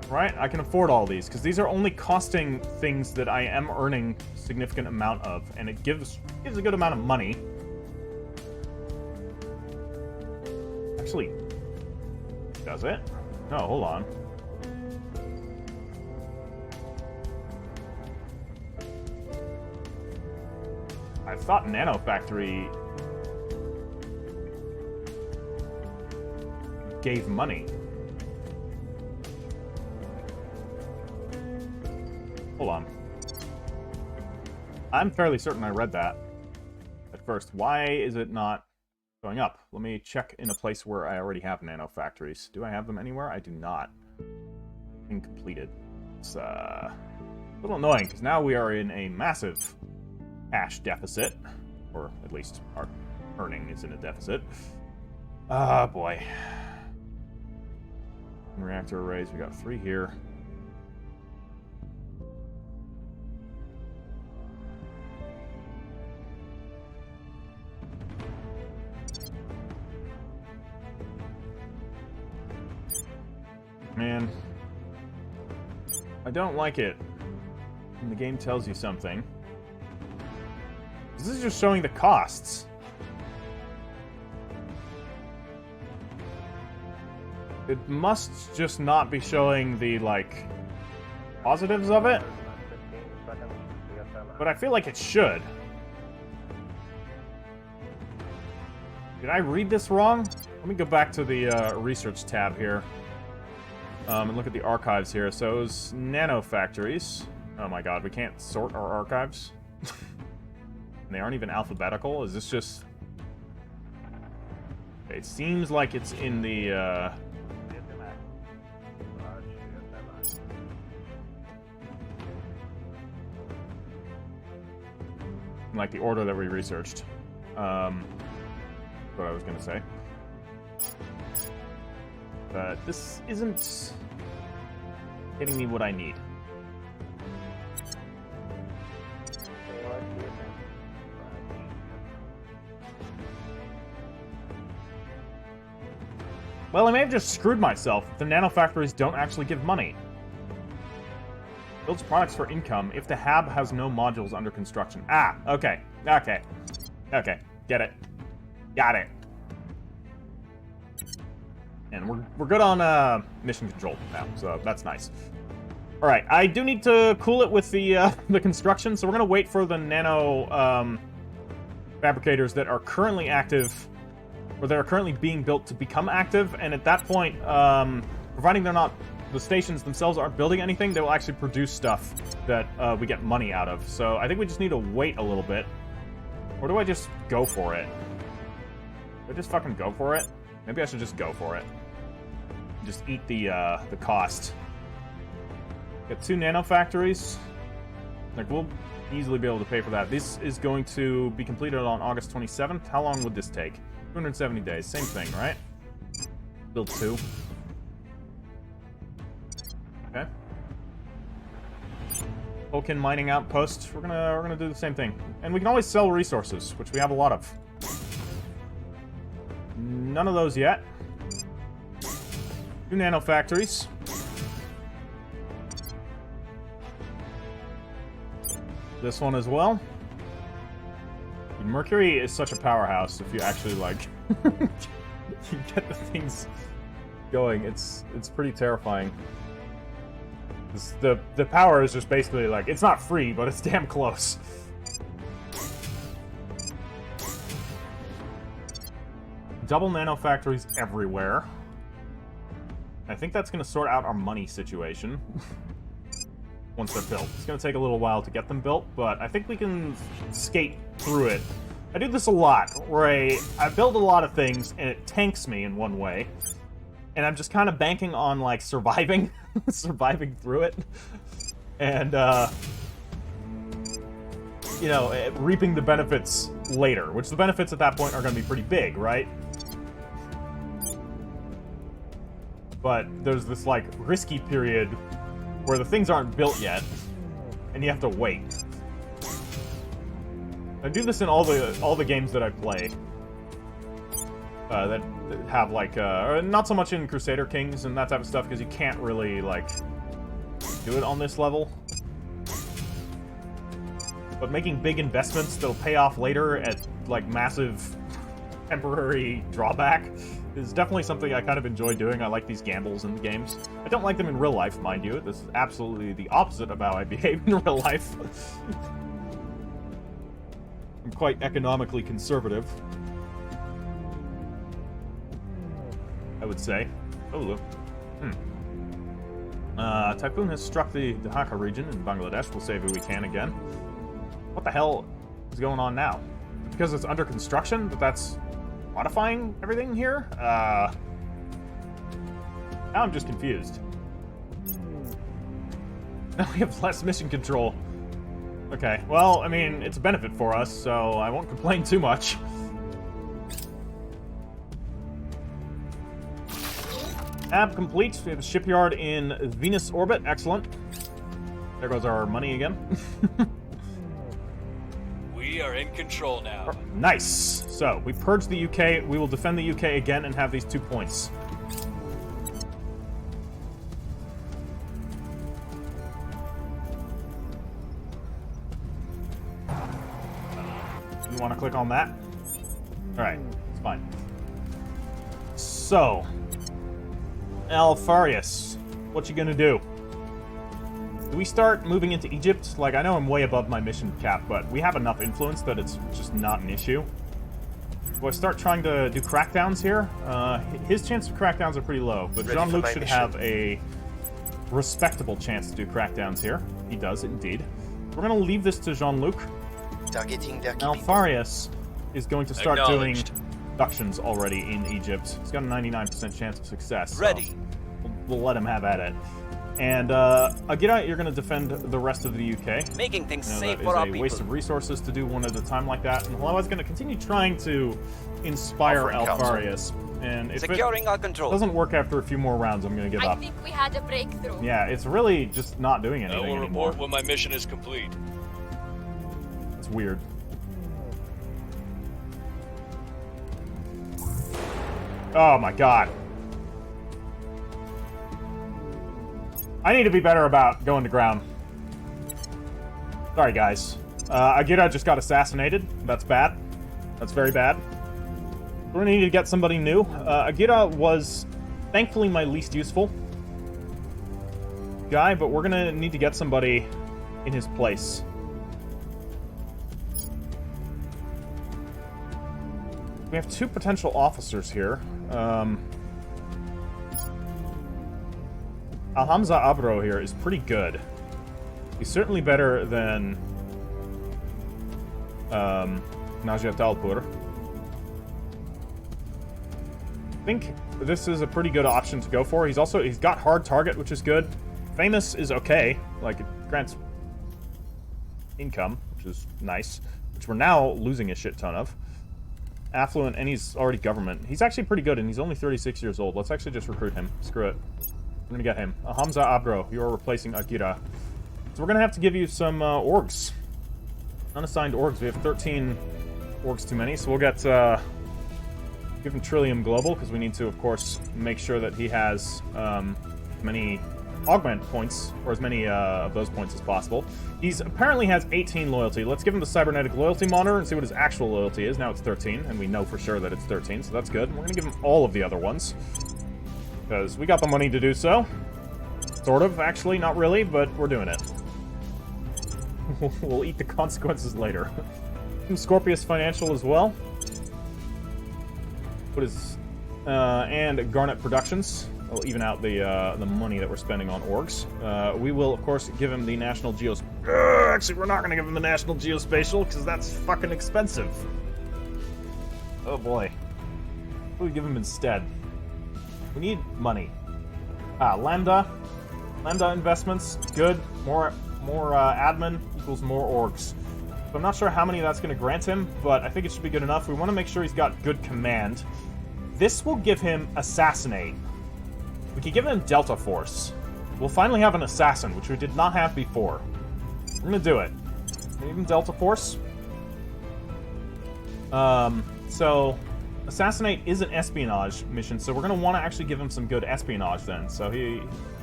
Speaker 1: Right? I can afford all these, because these are only costing things that I am earning a significant amount of, and it gives a good amount of money. Actually, does it? No, hold on. I thought Nano Factory gave money. Hold on. I'm fairly certain I read that at first. Why is it not going up? Let me check in a place where I already have nano factories. Do I have them anywhere? I do not. Incompleted. It's a little annoying, because now we are in a massive cash deficit. Or at least our earning is in a deficit. Ah, boy. Reactor arrays, we got 3 here. Man, I don't like it when the game tells you something. This is just showing the costs. It must just not be showing the, like, positives of it. But I feel like it should. Did I read this wrong? Let me go back to the research tab here. And look at the archives here. So it was nano factories. Oh my god, we can't sort our archives. And they aren't even alphabetical. Is this just... Okay, it seems like it's in the, like the order that we researched. What I was gonna say. But this isn't getting me what I need. Well, I may have just screwed myself. The nanofactories don't actually give money. Builds products for income if the hab has no modules under construction. Ah, okay. Okay. Okay. Get it. Got it. And we're good on mission control now, so that's nice. All right, I do need to cool it with the construction, so we're gonna wait for the nano fabricators that are currently active, or that are currently being built to become active. And at that point, providing they're not, the stations themselves aren't building anything, they will actually produce stuff that we get money out of. So I think we just need to wait a little bit. Or do I just go for it? Do I just fucking go for it? Maybe I should just go for it. Just eat the cost. Got 2 nano factories. Like, we'll easily be able to pay for that. This is going to be completed on August 27th. How long would this take? 270 days. Same thing, right? Build 2. Okay. Vulcan mining outpost. We're gonna do the same thing. And we can always sell resources, which we have a lot of. None of those yet. 2 nano factories. This one as well. Mercury is such a powerhouse if you actually, like, you get the things going. It's pretty terrifying. The power is just basically like, it's not free, but it's damn close. Double nano factories everywhere. I think that's going to sort out our money situation. Once they're built. It's going to take a little while to get them built, but I think we can skate through it. I do this a lot, where I build a lot of things, and it tanks me in one way. And I'm just kind of banking on, like, surviving. Surviving through it. And, you know, reaping the benefits later. Which the benefits at that point are going to be pretty big, right? But there's this, like, risky period where the things aren't built yet, and you have to wait. I do this in all the games that I play. That have, like, not so much in Crusader Kings and that type of stuff, because you can't really, like, do it on this level. But making big investments that'll pay off later at, like, massive temporary drawback is definitely something I kind of enjoy doing. I like these gambles in the games. I don't like them in real life, mind you. This is absolutely the opposite of how I behave in real life. I'm quite economically conservative, I would say. Oh, look. Typhoon has struck the Dhaka region in Bangladesh. We'll save who we can again. What the hell is going on now? Because it's under construction, but that's modifying everything here? Now I'm just confused. Now we have less mission control. Okay, well, I mean, it's a benefit for us, so I won't complain too much. Ab complete. We have a shipyard in Venus orbit. Excellent. There goes our money again.
Speaker 3: We are in control now.
Speaker 1: Nice. So, we purged the UK. We will defend the UK again and have these 2 points. You want to click on that? Alright, it's fine. So, Alfarius, what you gonna do? Do we start moving into Egypt? Like, I know I'm way above my mission cap, but we have enough influence that it's just not an issue. Do I start trying to do crackdowns here? His chance of crackdowns are pretty low, but Jean-Luc should have a respectable chance to do crackdowns here. He does, indeed. We're going to leave this to Jean-Luc.
Speaker 2: Targeting their
Speaker 1: Alfarius is going to start doing abductions already in Egypt. He's got a 99% chance of success.
Speaker 7: Ready.
Speaker 1: So we'll let him have at it. And, Agira, you're going to defend the rest of the UK.
Speaker 7: Making things
Speaker 1: You know,
Speaker 7: safe
Speaker 1: that
Speaker 7: for
Speaker 1: is
Speaker 7: our
Speaker 1: a
Speaker 7: people.
Speaker 1: waste of resources to do one at a time like that. And Halawa's going to continue trying to inspire
Speaker 5: Offering counsel.
Speaker 1: Alfarius. And if
Speaker 7: Securing our control.
Speaker 1: it doesn't work after a few more rounds, I'm going to give
Speaker 4: I
Speaker 1: up.
Speaker 4: think we had a breakthrough.
Speaker 1: Yeah, it's really just not doing
Speaker 3: I
Speaker 1: anything
Speaker 3: will
Speaker 1: anymore.
Speaker 3: report when my mission is complete.
Speaker 1: It's weird. Oh my god. I need to be better about going to ground. Sorry, guys. Agira just got assassinated. That's bad. That's very bad. We're gonna need to get somebody new. Agira was thankfully my least useful guy, but we're gonna need to get somebody in his place. We have 2 potential officers here. Alhamza Abro here is pretty good. He's certainly better than Najat Alpur. I think this is a pretty good option to go for. He's got hard target, which is good. Famous is okay. Like, it grants income, which is nice. Which we're now losing a shit ton of. Affluent, and he's already government. He's actually pretty good, and he's only 36 years old. Let's actually just recruit him. Screw it. I'm gonna get him. Hamza Abro, you are replacing Akira. So we're gonna have to give you some orgs. Unassigned orgs. We have 13 orgs too many, so we'll get give him Trillium Global, because we need to, of course, make sure that he has many augment points, or as many of those points as possible. He's apparently has 18 loyalty. Let's give him the cybernetic loyalty monitor and see what his actual loyalty is. Now it's 13, and we know for sure that it's 13, so that's good. We're gonna give him all of the other ones. Because we got the money to do so. Sort of, actually, not really, but we're doing it. We'll eat the consequences later. Scorpius Financial as well. What is... and Garnet Productions. We'll even out the money that we're spending on orgs. We will, of course, give him the National actually, we're not going to give him the National Geospatial, because that's fucking expensive. Oh boy. What do we give him instead? We need money. Lambda. Lambda investments. Good. More admin equals more orgs. So I'm not sure how many that's going to grant him, but I think it should be good enough. We want to make sure he's got good command. This will give him Assassinate. We could give him Delta Force. We'll finally have an Assassin, which we did not have before. We're going to do it. Give him Delta Force. So... Assassinate is an espionage mission, so we're going to want to actually give him some good espionage then. So he,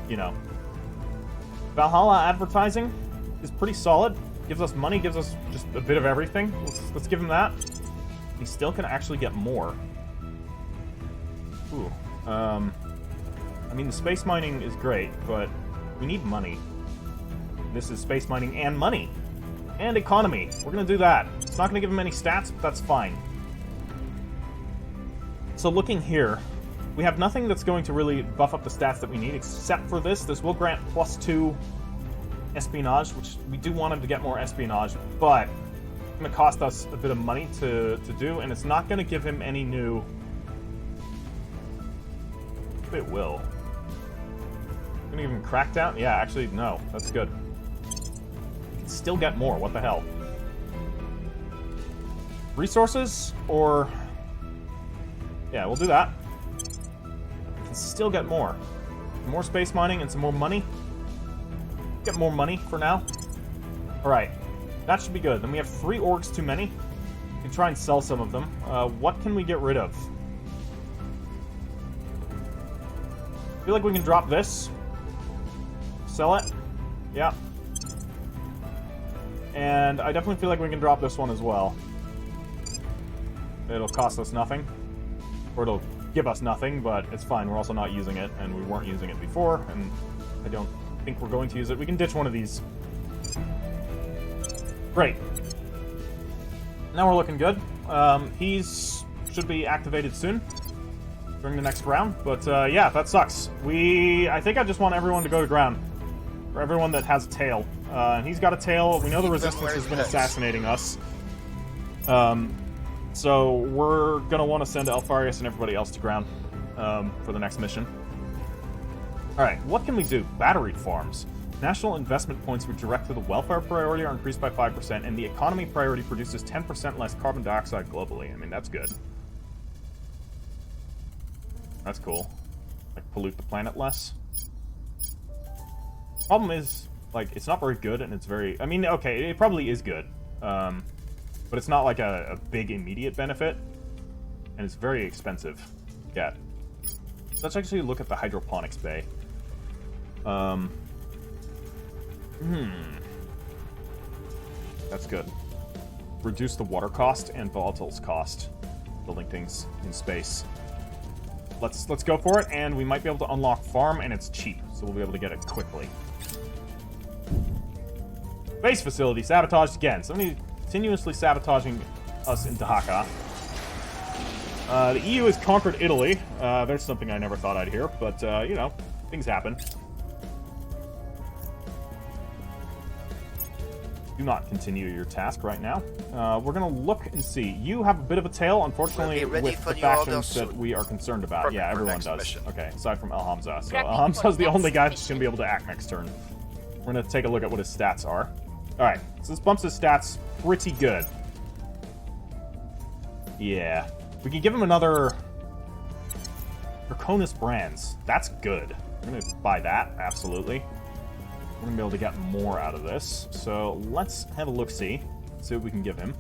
Speaker 1: you know... Valhalla Advertising is pretty solid. Gives us money, gives us just a bit of everything. Let's give him that. He still can actually get more. Ooh. I mean, the space mining is great, but we need money. This is space mining and money. And economy. We're going to do that. It's not going to give him any stats, but that's fine. So looking here, we have nothing that's going to really buff up the stats that we need, except for this. This will grant +2 espionage, which we do want him to get more espionage, but it's going to cost us a bit of money to do, and it's not going to give him any new... It will. Going to give him Crackdown? Yeah, actually, no. That's good. We can still get more. What the hell? Resources? Or... Yeah, we'll do that. We can still get more. More space mining and some more money. Get more money for now. Alright. That should be good. Then we have 3 orgs too many. We can try and sell some of them. What can we get rid of? I feel like we can drop this. Sell it. Yeah. And I definitely feel like we can drop this one as well. It'll cost us nothing. Or it'll give us nothing, but it's fine. We're also not using it, and we weren't using it before, and I don't think we're going to use it. We can ditch one of these. Great. Now we're looking good. He's should be activated soon during the next round, but yeah, that sucks. I think I just want everyone to go to ground. For everyone that has a tail. And he's got a tail. We know the Resistance has been assassinating us. So we're going to want to send Alfarius and everybody else to ground for the next mission. Alright, what can we do? Battery farms. National investment points we direct to the welfare priority are increased by 5%, and the economy priority produces 10% less carbon dioxide globally. I mean, that's good. That's cool. Like, pollute the planet less. Problem is, like, it's not very good, and it's very... I mean, okay, it probably is good. But it's not like a big immediate benefit, and it's very expensive to get. Let's actually look at the hydroponics bay. That's good. Reduce the water cost and volatiles cost. Building things in space. Let's go for it, and we might be able to unlock farm, and it's cheap, so we'll be able to get it quickly. Base facility sabotaged again. Somebody continuously sabotaging us in Dahaka. The EU has conquered Italy. There's something I never thought I'd hear, but, you know, things happen. Do not continue your task right now. We're going to look and see. You have a bit of a tail, unfortunately, with the factions that we are concerned about.
Speaker 5: Perfect
Speaker 1: yeah,
Speaker 5: for
Speaker 1: everyone
Speaker 5: next
Speaker 1: does.
Speaker 5: mission.
Speaker 1: Okay, aside from El Hamza. So El Hamza's the only guy that's going to be able to act next turn. We're going to take a look at what his stats are. Alright, so this bumps his stats pretty good. Yeah. We can give him another... Draconis Brands. That's good. We're going to buy that, absolutely. We're going to be able to get more out of this. So let's have a look-see. See what we can give him.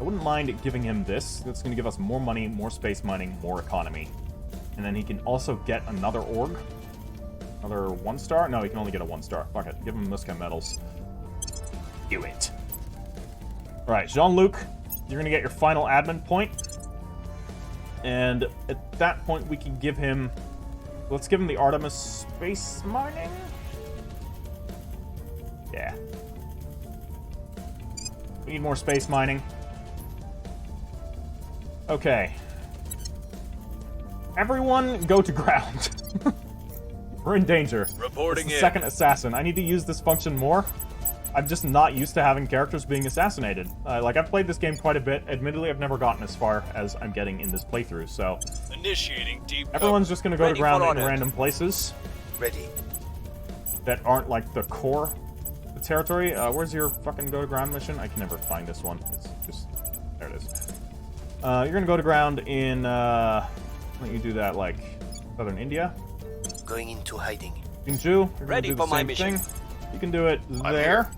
Speaker 1: I wouldn't mind giving him this. That's going to give us more money, more space mining, more economy. And then he can also get another org. Another 1-star? No, he can only get a 1-star. Fuck it. Give him Musca medals. Do it. Alright, Jean-Luc, you're going to get your final admin point. And at that point, we can give him Let's give him the Artemis space mining. Yeah. We need more space mining. Okay. Everyone go to ground. We're in danger.
Speaker 3: Reporting
Speaker 1: It's the
Speaker 3: in.
Speaker 1: second assassin. I need to use this function more. I'm just not used to having characters being assassinated. Like, I've played this game quite a bit. Admittedly, I've never gotten as far as I'm getting in this playthrough, so...
Speaker 3: Initiating deep
Speaker 1: Everyone's just gonna go to
Speaker 7: Ready for
Speaker 1: ground in
Speaker 7: order.
Speaker 1: random places
Speaker 2: Ready.
Speaker 1: that aren't, like, the core of the territory. Where's your fucking go-to-ground mission? I can never find this one. It's just... There it is. You're gonna go to ground in, why don't you do that, like, southern India?
Speaker 2: Going into hiding.
Speaker 1: Jingzhou, you're gonna
Speaker 7: Ready
Speaker 1: do the
Speaker 7: for my
Speaker 1: same
Speaker 7: mission.
Speaker 1: thing. You can do it
Speaker 5: I'm
Speaker 1: there.
Speaker 5: here.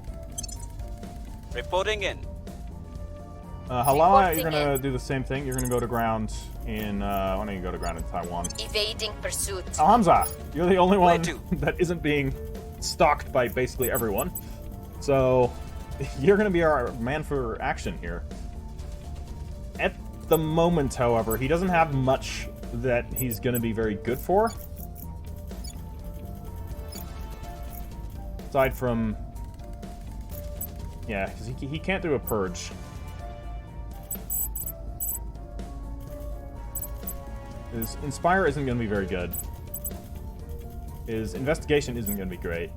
Speaker 7: Reporting in.
Speaker 1: Halawa, you're
Speaker 4: Reporting
Speaker 1: gonna
Speaker 4: in.
Speaker 1: do the same thing. You're gonna go to ground in, why don't you go to ground in Taiwan?
Speaker 4: Evading pursuit.
Speaker 1: Hamza, you're the only
Speaker 7: Where
Speaker 1: one
Speaker 7: to?
Speaker 1: that isn't being stalked by basically everyone. So, you're gonna be our man for action here. At the moment, however, he doesn't have much that he's gonna be very good for. Aside from... Yeah, because he can't do a purge. His Inspire isn't going to be very good. His Investigation isn't going to be great.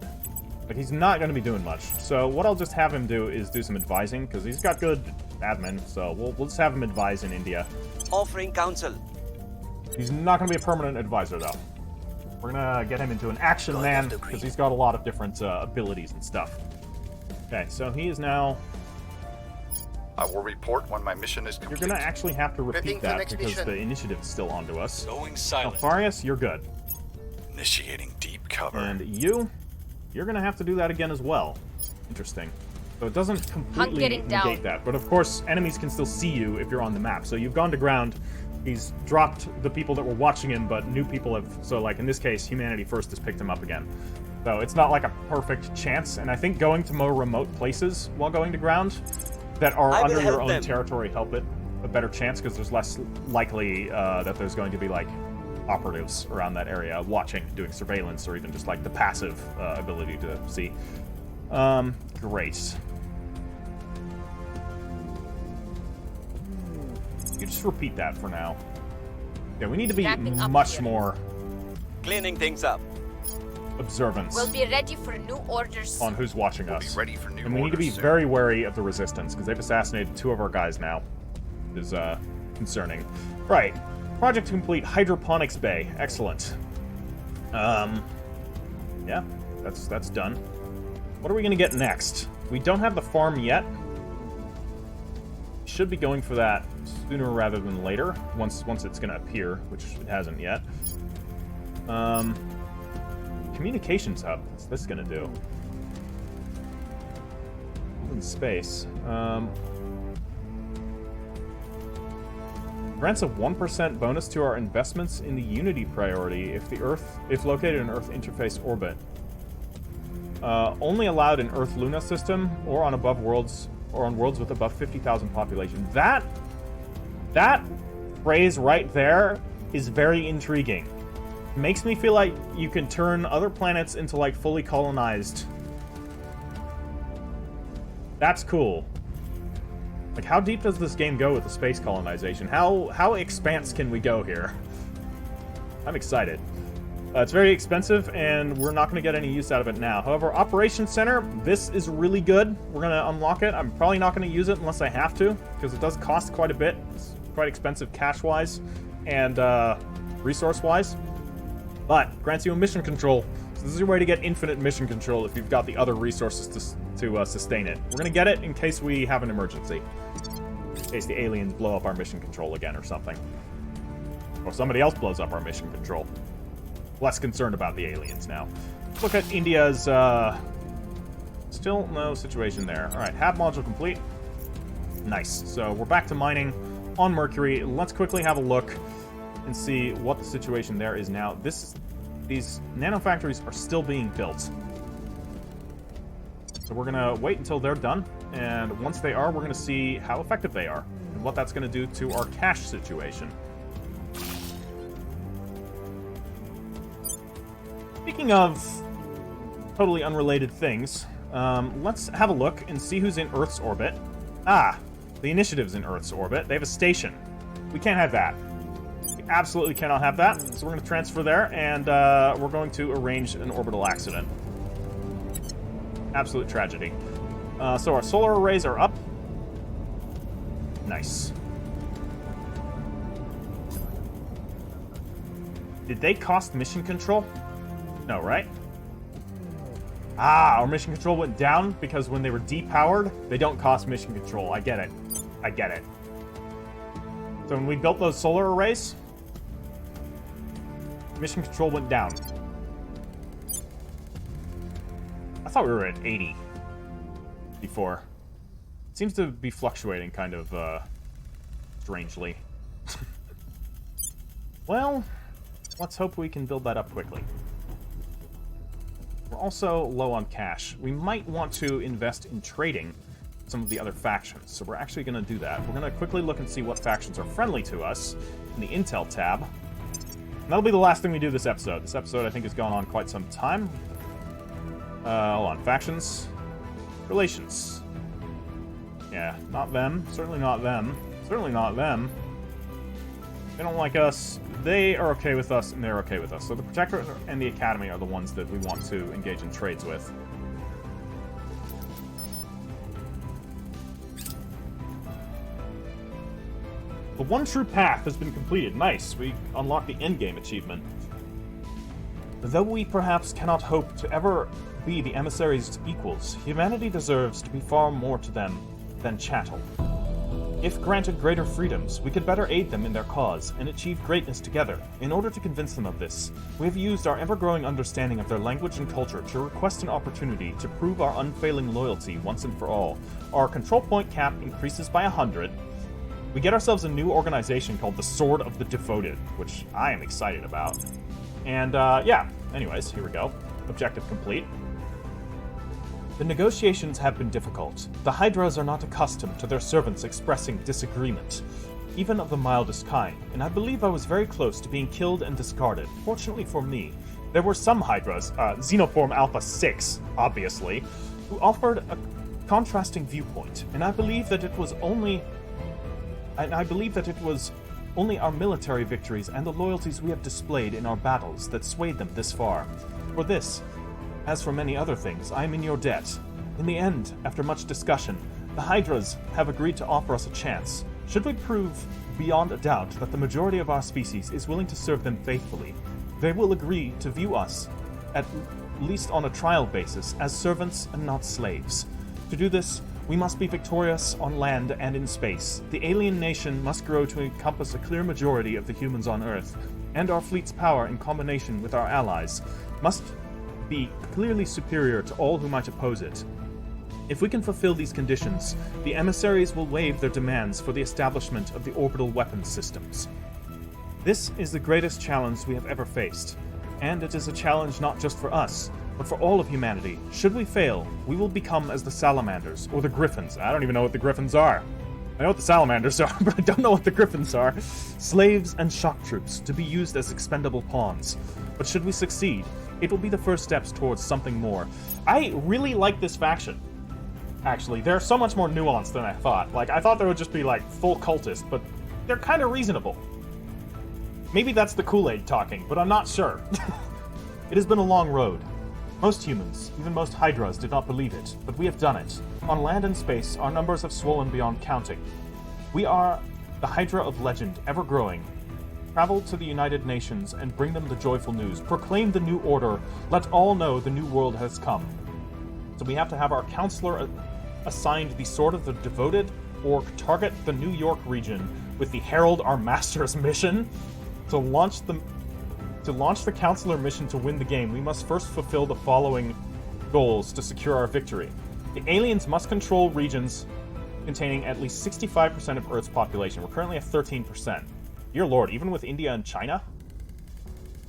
Speaker 1: But he's not going to be doing much. So what I'll just have him do is do some advising, because he's got good admin, so we'll just have him advise in India.
Speaker 7: Offering counsel.
Speaker 1: He's not going to be a permanent advisor, though. We're going to get him into an action
Speaker 2: God
Speaker 1: man,
Speaker 2: of the green.
Speaker 1: because he's got a lot of different abilities and stuff. Okay, so he is now...
Speaker 5: I will report when my mission is
Speaker 1: You're
Speaker 5: complete.
Speaker 1: going to actually have to
Speaker 2: Prepping
Speaker 1: repeat
Speaker 2: for
Speaker 1: that,
Speaker 2: next
Speaker 1: because
Speaker 2: mission.
Speaker 1: the initiative is still onto us.
Speaker 3: Going silent.
Speaker 1: Alfarius, you're good.
Speaker 5: Initiating deep cover.
Speaker 1: And you're going to have to do that again as well. Interesting. So it doesn't completely
Speaker 4: getting
Speaker 1: negate
Speaker 4: down.
Speaker 1: that. But of course, enemies can still see you if you're on the map. So you've gone to ground. He's dropped the people that were watching him, but new people have... So, like, in this case, Humanity First has picked him up again. So it's not like a perfect chance. And I think going to more remote places while going to ground that are
Speaker 7: I will
Speaker 1: under your
Speaker 7: help
Speaker 1: own
Speaker 7: them.
Speaker 1: territory help it a better chance, because there's less likely that there's going to be, like, operatives around that area watching, doing surveillance, or even just, like, the passive ability to see. Great. You just repeat that for now. Yeah, we need to be
Speaker 4: Wrapping up
Speaker 1: much
Speaker 4: here.
Speaker 1: more
Speaker 7: Cleaning things up.
Speaker 1: observant
Speaker 4: We'll be ready for new orders.
Speaker 1: on who's watching
Speaker 5: We'll be
Speaker 1: us.
Speaker 5: ready for new
Speaker 1: And we need to be
Speaker 5: orders soon.
Speaker 1: very wary of the Resistance, because they've assassinated 2 of our guys now. Is concerning. Right. Project complete, Hydroponics Bay. Excellent. Yeah, that's done. What are we going to get next? We don't have the farm yet. Should be going for that sooner rather than later, once it's going to appear, which it hasn't yet. Communications hub. What's this going to do? In space. Grants a 1% bonus to our investments in the Unity priority if located in Earth interface orbit. Only allowed in Earth Luna system or on worlds with above 50,000 population. That phrase right there is very intriguing. Makes me feel like you can turn other planets into, like, fully colonized. That's cool. Like, how deep does this game go with the space colonization? How expanse can we go here? I'm excited. It's very expensive, and we're not going to get any use out of it now. However, Operations Center, this is really good. We're going to unlock it. I'm probably not going to use it unless I have to, because it does cost quite a bit. It's quite expensive cash-wise and resource-wise. But grants you a mission control. So this is your way to get infinite mission control if you've got the other resources to sustain it. We're going to get it in case we have an emergency. In case the aliens blow up our mission control again or something. Or somebody else blows up our mission control. Less concerned about the aliens now. Let's look at India's, still no situation there. Alright, hab module complete. Nice. So we're back to mining on Mercury. Let's quickly have a look and see what the situation there is now. These nanofactories are still being built. So we're gonna wait until they're done, and once they are, we're gonna see how effective they are, and what that's gonna do to our cash situation. Speaking of totally unrelated things, let's have a look and see who's in Earth's orbit. Ah, the initiative's in Earth's orbit. They have a station. We can't have that. We absolutely cannot have that. So we're going to transfer there, and we're going to arrange an orbital accident. Absolute tragedy. So our solar arrays are up. Nice. Did they cost mission control? No, right? Ah, our mission control went down because when they were depowered, they don't cost mission control. I get it. I get it. So when we built those solar arrays, mission control went down. I thought we were at 80 before. It seems to be fluctuating kind of strangely. Well, let's hope we can build that up quickly. We're also low on cash. We might want to invest in trading some of the other factions, so we're actually going to do that. We're going to quickly look and see what factions are friendly to us in the Intel tab. And that'll be the last thing we do this episode. This episode, I think, has gone on quite some time. Hold on. Factions. Relations. Yeah, not them. Certainly not them. Certainly not them. They don't like us. They are okay with us, and they're okay with us. So the Protectorate and the Academy are the ones that we want to engage in trades with. The one true path has been completed. Nice. We unlocked the endgame achievement. Though we perhaps cannot hope to ever be the emissaries' equals, humanity deserves to be far more to them than chattel. If granted greater freedoms, we could better aid them in their cause and achieve greatness together. In order to convince them of this, we have used our ever-growing understanding of their language and culture to request an opportunity to prove our unfailing loyalty once and for all. Our control point cap increases by 100. We get ourselves a new organization called the Sword of the Devoted, which I am excited about. And, yeah. Anyways, here we go. Objective complete. The negotiations have been difficult. The Hydras are not accustomed to their servants expressing disagreement, even of the mildest kind, and I believe I was very close to being killed and discarded. Fortunately for me, there were some Hydras, Xenoform Alpha 6, obviously, who offered a contrasting viewpoint, and I believe that it was only our military victories and the loyalties we have displayed in our battles that swayed them this far. For this, as for many other things, I am in your debt. In the end, after much discussion, the Hydras have agreed to offer us a chance. Should we prove beyond a doubt that the majority of our species is willing to serve them faithfully, they will agree to view us, at least on a trial basis, as servants and not slaves. To do this, we must be victorious on land and in space. The alien nation must grow to encompass a clear majority of the humans on Earth, and our fleet's power in combination with our allies must be clearly superior to all who might oppose it. If we can fulfill these conditions, the emissaries will waive their demands for the establishment of the orbital weapons systems. This is the greatest challenge we have ever faced, and it is a challenge not just for us, but for all of humanity. Should we fail, we will become as the Salamanders, or the Griffins. I don't even know what the Griffins are. I know what the Salamanders are, but I don't know what the Griffins are. Slaves and shock troops, to be used as expendable pawns. But should we succeed, it will be the first steps towards something more. I really like this faction. Actually, they're so much more nuanced than I thought. Like, I thought they would just be, like, full cultist, but they're kind of reasonable. Maybe that's the Kool-Aid talking, but I'm not sure. It has been a long road. Most humans, even most Hydras, did not believe it, but we have done it. On land and space, our numbers have swollen beyond counting. We are the Hydra of legend, ever growing. Travel to the United Nations and bring them the joyful news. Proclaim the new order. Let all know the new world has come. So we have to have our counselor assigned the Sword of the Devoted, or target the New York region with the Herald Our Master's mission. To launch the counselor mission to win the game, we must first fulfill the following goals to secure our victory. The aliens must control regions containing at least 65% of Earth's population. We're currently at 13%. Dear Lord, even with India and China?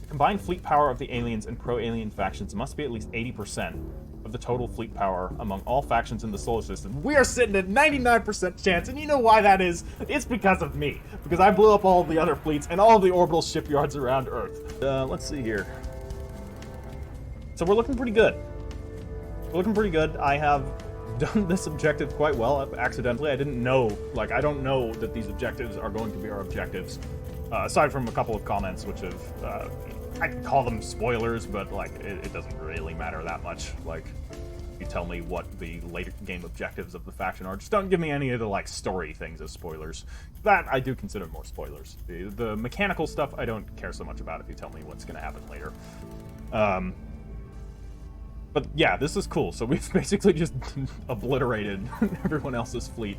Speaker 1: The combined fleet power of the aliens and pro-alien factions must be at least 80% of the total fleet power among all factions in the solar system. We are sitting at 99% chance, and you know why that is? It's because of me. Because I blew up all of the other fleets and all of the orbital shipyards around Earth. Let's see here. So we're looking pretty good. We're looking pretty good. I have done this objective quite well accidentally. I didn't know, like, I don't know that these objectives are going to be our objectives. Aside from a couple of comments, which have, I can call them spoilers, but, like, it doesn't really matter that much. Like, you tell me what the later game objectives of the faction are. Just don't give me any of the, like, story things as spoilers. That I do consider more spoilers. The mechanical stuff I don't care so much about if you tell me what's going to happen later. But yeah, this is cool. So we've basically just obliterated everyone else's fleet.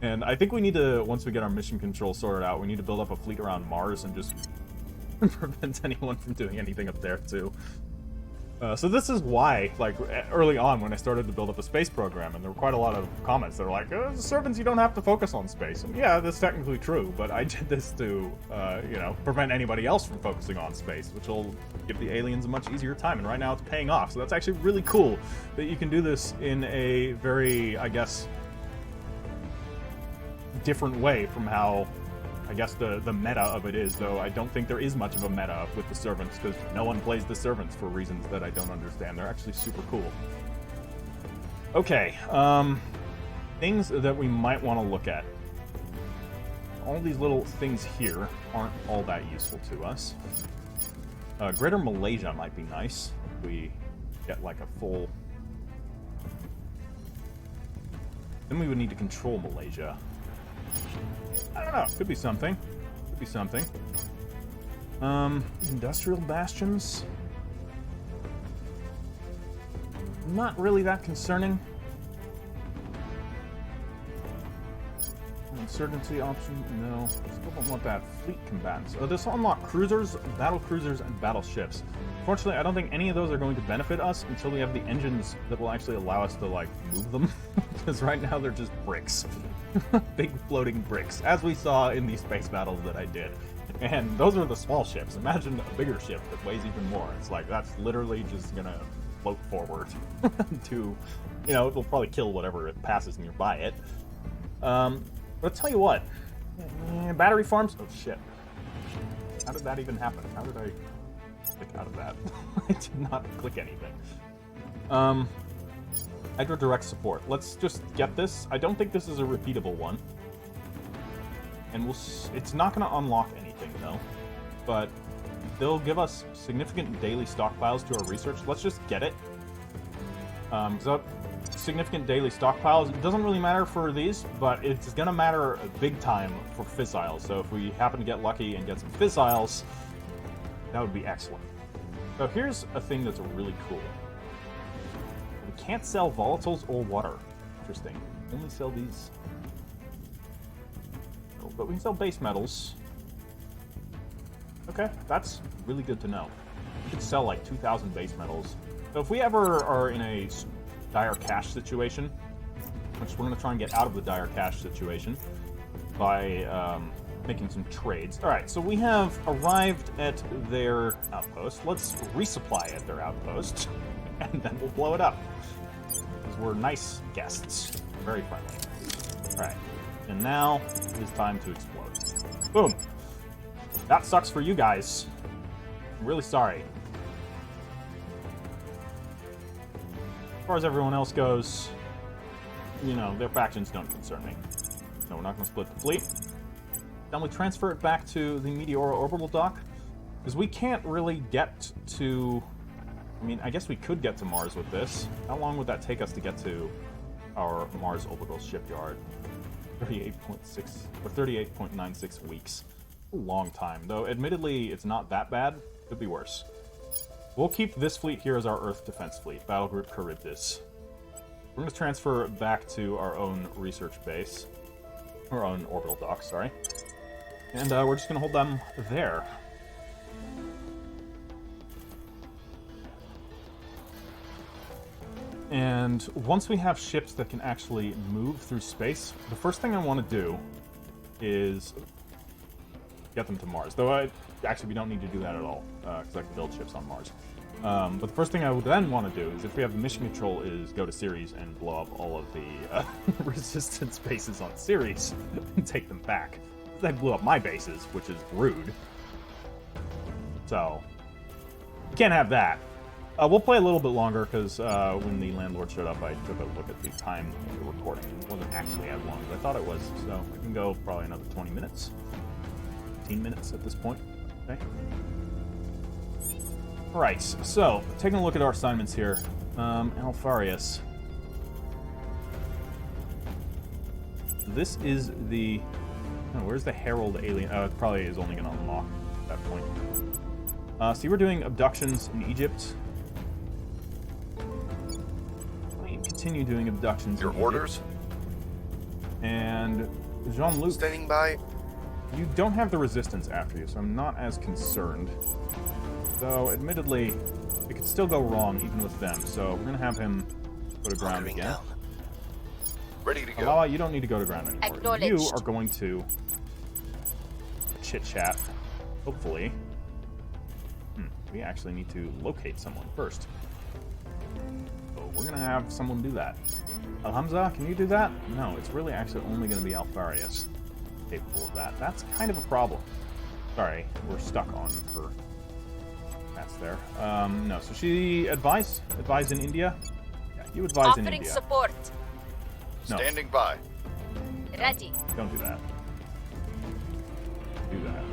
Speaker 1: And I think we need to, once we get our mission control sorted out, we need to build up a fleet around Mars and just prevent anyone from doing anything up there too. So this is why, like, early on when I started to build up a space program, and there were quite a lot of comments that were like, servants, you don't have to focus on space. And yeah, that's technically true, but I did this to, you know, prevent anybody else from focusing on space, which will give the aliens a much easier time, and right now it's paying off. So that's actually really cool that you can do this in a very, I guess, different way from how, I guess, the meta of it is, though I don't think there is much of a meta with the servants, because no one plays the servants for reasons that I don't understand. They're actually super cool. Okay, things that we might want to look at. All these little things here aren't all that useful to us. Greater Malaysia might be nice if we get, like, a full... Then we would need to control Malaysia. I don't know. Could be something. Could be something. Industrial bastions. Not really that concerning. Insurgency option? No. Still don't want that. Fleet combatants. This will unlock cruisers, battle cruisers, and battleships. Fortunately, I don't think any of those are going to benefit us until we have the engines that will actually allow us to, like, move them. Because right now they're just bricks. Big floating bricks, as we saw in the space battles that I did. And those are the small ships. Imagine a bigger ship that weighs even more. It's like, that's literally just gonna float forward to, you know, it'll probably kill whatever it passes nearby it. But I'll tell you what, battery farms, oh shit. How did that even happen? How did I click out of that? I did not click anything. Hydra direct support. Let's just get this. I don't think this is a repeatable one. And it's not going to unlock anything, though. But they'll give us significant daily stockpiles to our research. Let's just get it. So significant daily stockpiles. It doesn't really matter for these, but it's going to matter big time for fissiles. So if we happen to get lucky and get some fissiles, that would be excellent. So here's a thing that's really cool. We can't sell volatiles or water. Interesting. Only sell these. Oh, but we can sell base metals. Okay, that's really good to know. We could sell like 2,000 base metals. So if we ever are in a dire cash situation, which we're going to try and get out of the dire cash situation by making some trades. Alright, so we have arrived at their outpost. Let's resupply at their outpost, and then we'll blow it up. Because we're nice guests. Very friendly. Alright, and now it is time to explode. Boom! That sucks for you guys. I'm really sorry. As far as everyone else goes, you know, their factions don't concern me. So we're not going to split the fleet. Then we transfer it back to the Meteora orbital dock, because we can't really get to... I mean, I guess we could get to Mars with this. How long would that take us to get to our Mars orbital shipyard? 38.6 or 38.96 weeks. A long time, though admittedly it's not that bad. Could be worse. We'll keep this fleet here as our Earth defense fleet, Battle Group Charybdis. We're going to transfer back to our own research base. Our own orbital dock, sorry. And we're just going to hold them there. And once we have ships that can actually move through space, the first thing I want to do is get them to Mars. Though actually we don't need to do that at all, because I can build ships on Mars. But the first thing I would then want to do is, if we have mission control, is go to Ceres and blow up all of the resistance bases on Ceres and take them back. They blew up my bases, which is rude. So, you can't have that. We'll play a little bit longer, because when the landlord showed up, I took a look at the time of the recording. It wasn't actually as long as I thought it was, so we can go probably another 20 minutes. 15 minutes at this point. Okay. Alright, so, taking a look at our assignments here. Alfarius. This is the... Oh, where's the Herald alien? It probably is only going to unlock at that point. So you were doing abductions in Egypt. Let me continue doing abductions
Speaker 5: Your
Speaker 1: in
Speaker 5: orders?
Speaker 1: Egypt. And Jean-Luc,
Speaker 2: Standing by.
Speaker 1: you don't have the resistance after you, so I'm not as concerned. Though, admittedly, it could still go wrong even with them, so we're going to have him go to ground
Speaker 2: Hunkering
Speaker 1: again.
Speaker 2: down.
Speaker 5: Ready to go.
Speaker 1: Alala, you don't need to go to ground anymore. You
Speaker 4: Acknowledged.
Speaker 1: are going to chit-chat, hopefully. We actually need to locate someone first. So we're going to have someone do that. Alhamza, can you do that? No, it's really actually only going to be Alfarius capable of that. That's kind of a problem. Sorry, we're stuck on her. That's there. No, so she advised in India? Yeah, you advise in
Speaker 4: Offering
Speaker 1: India.
Speaker 4: support.
Speaker 1: No,
Speaker 5: Standing by.
Speaker 4: Ready.
Speaker 1: don't do that. Do that.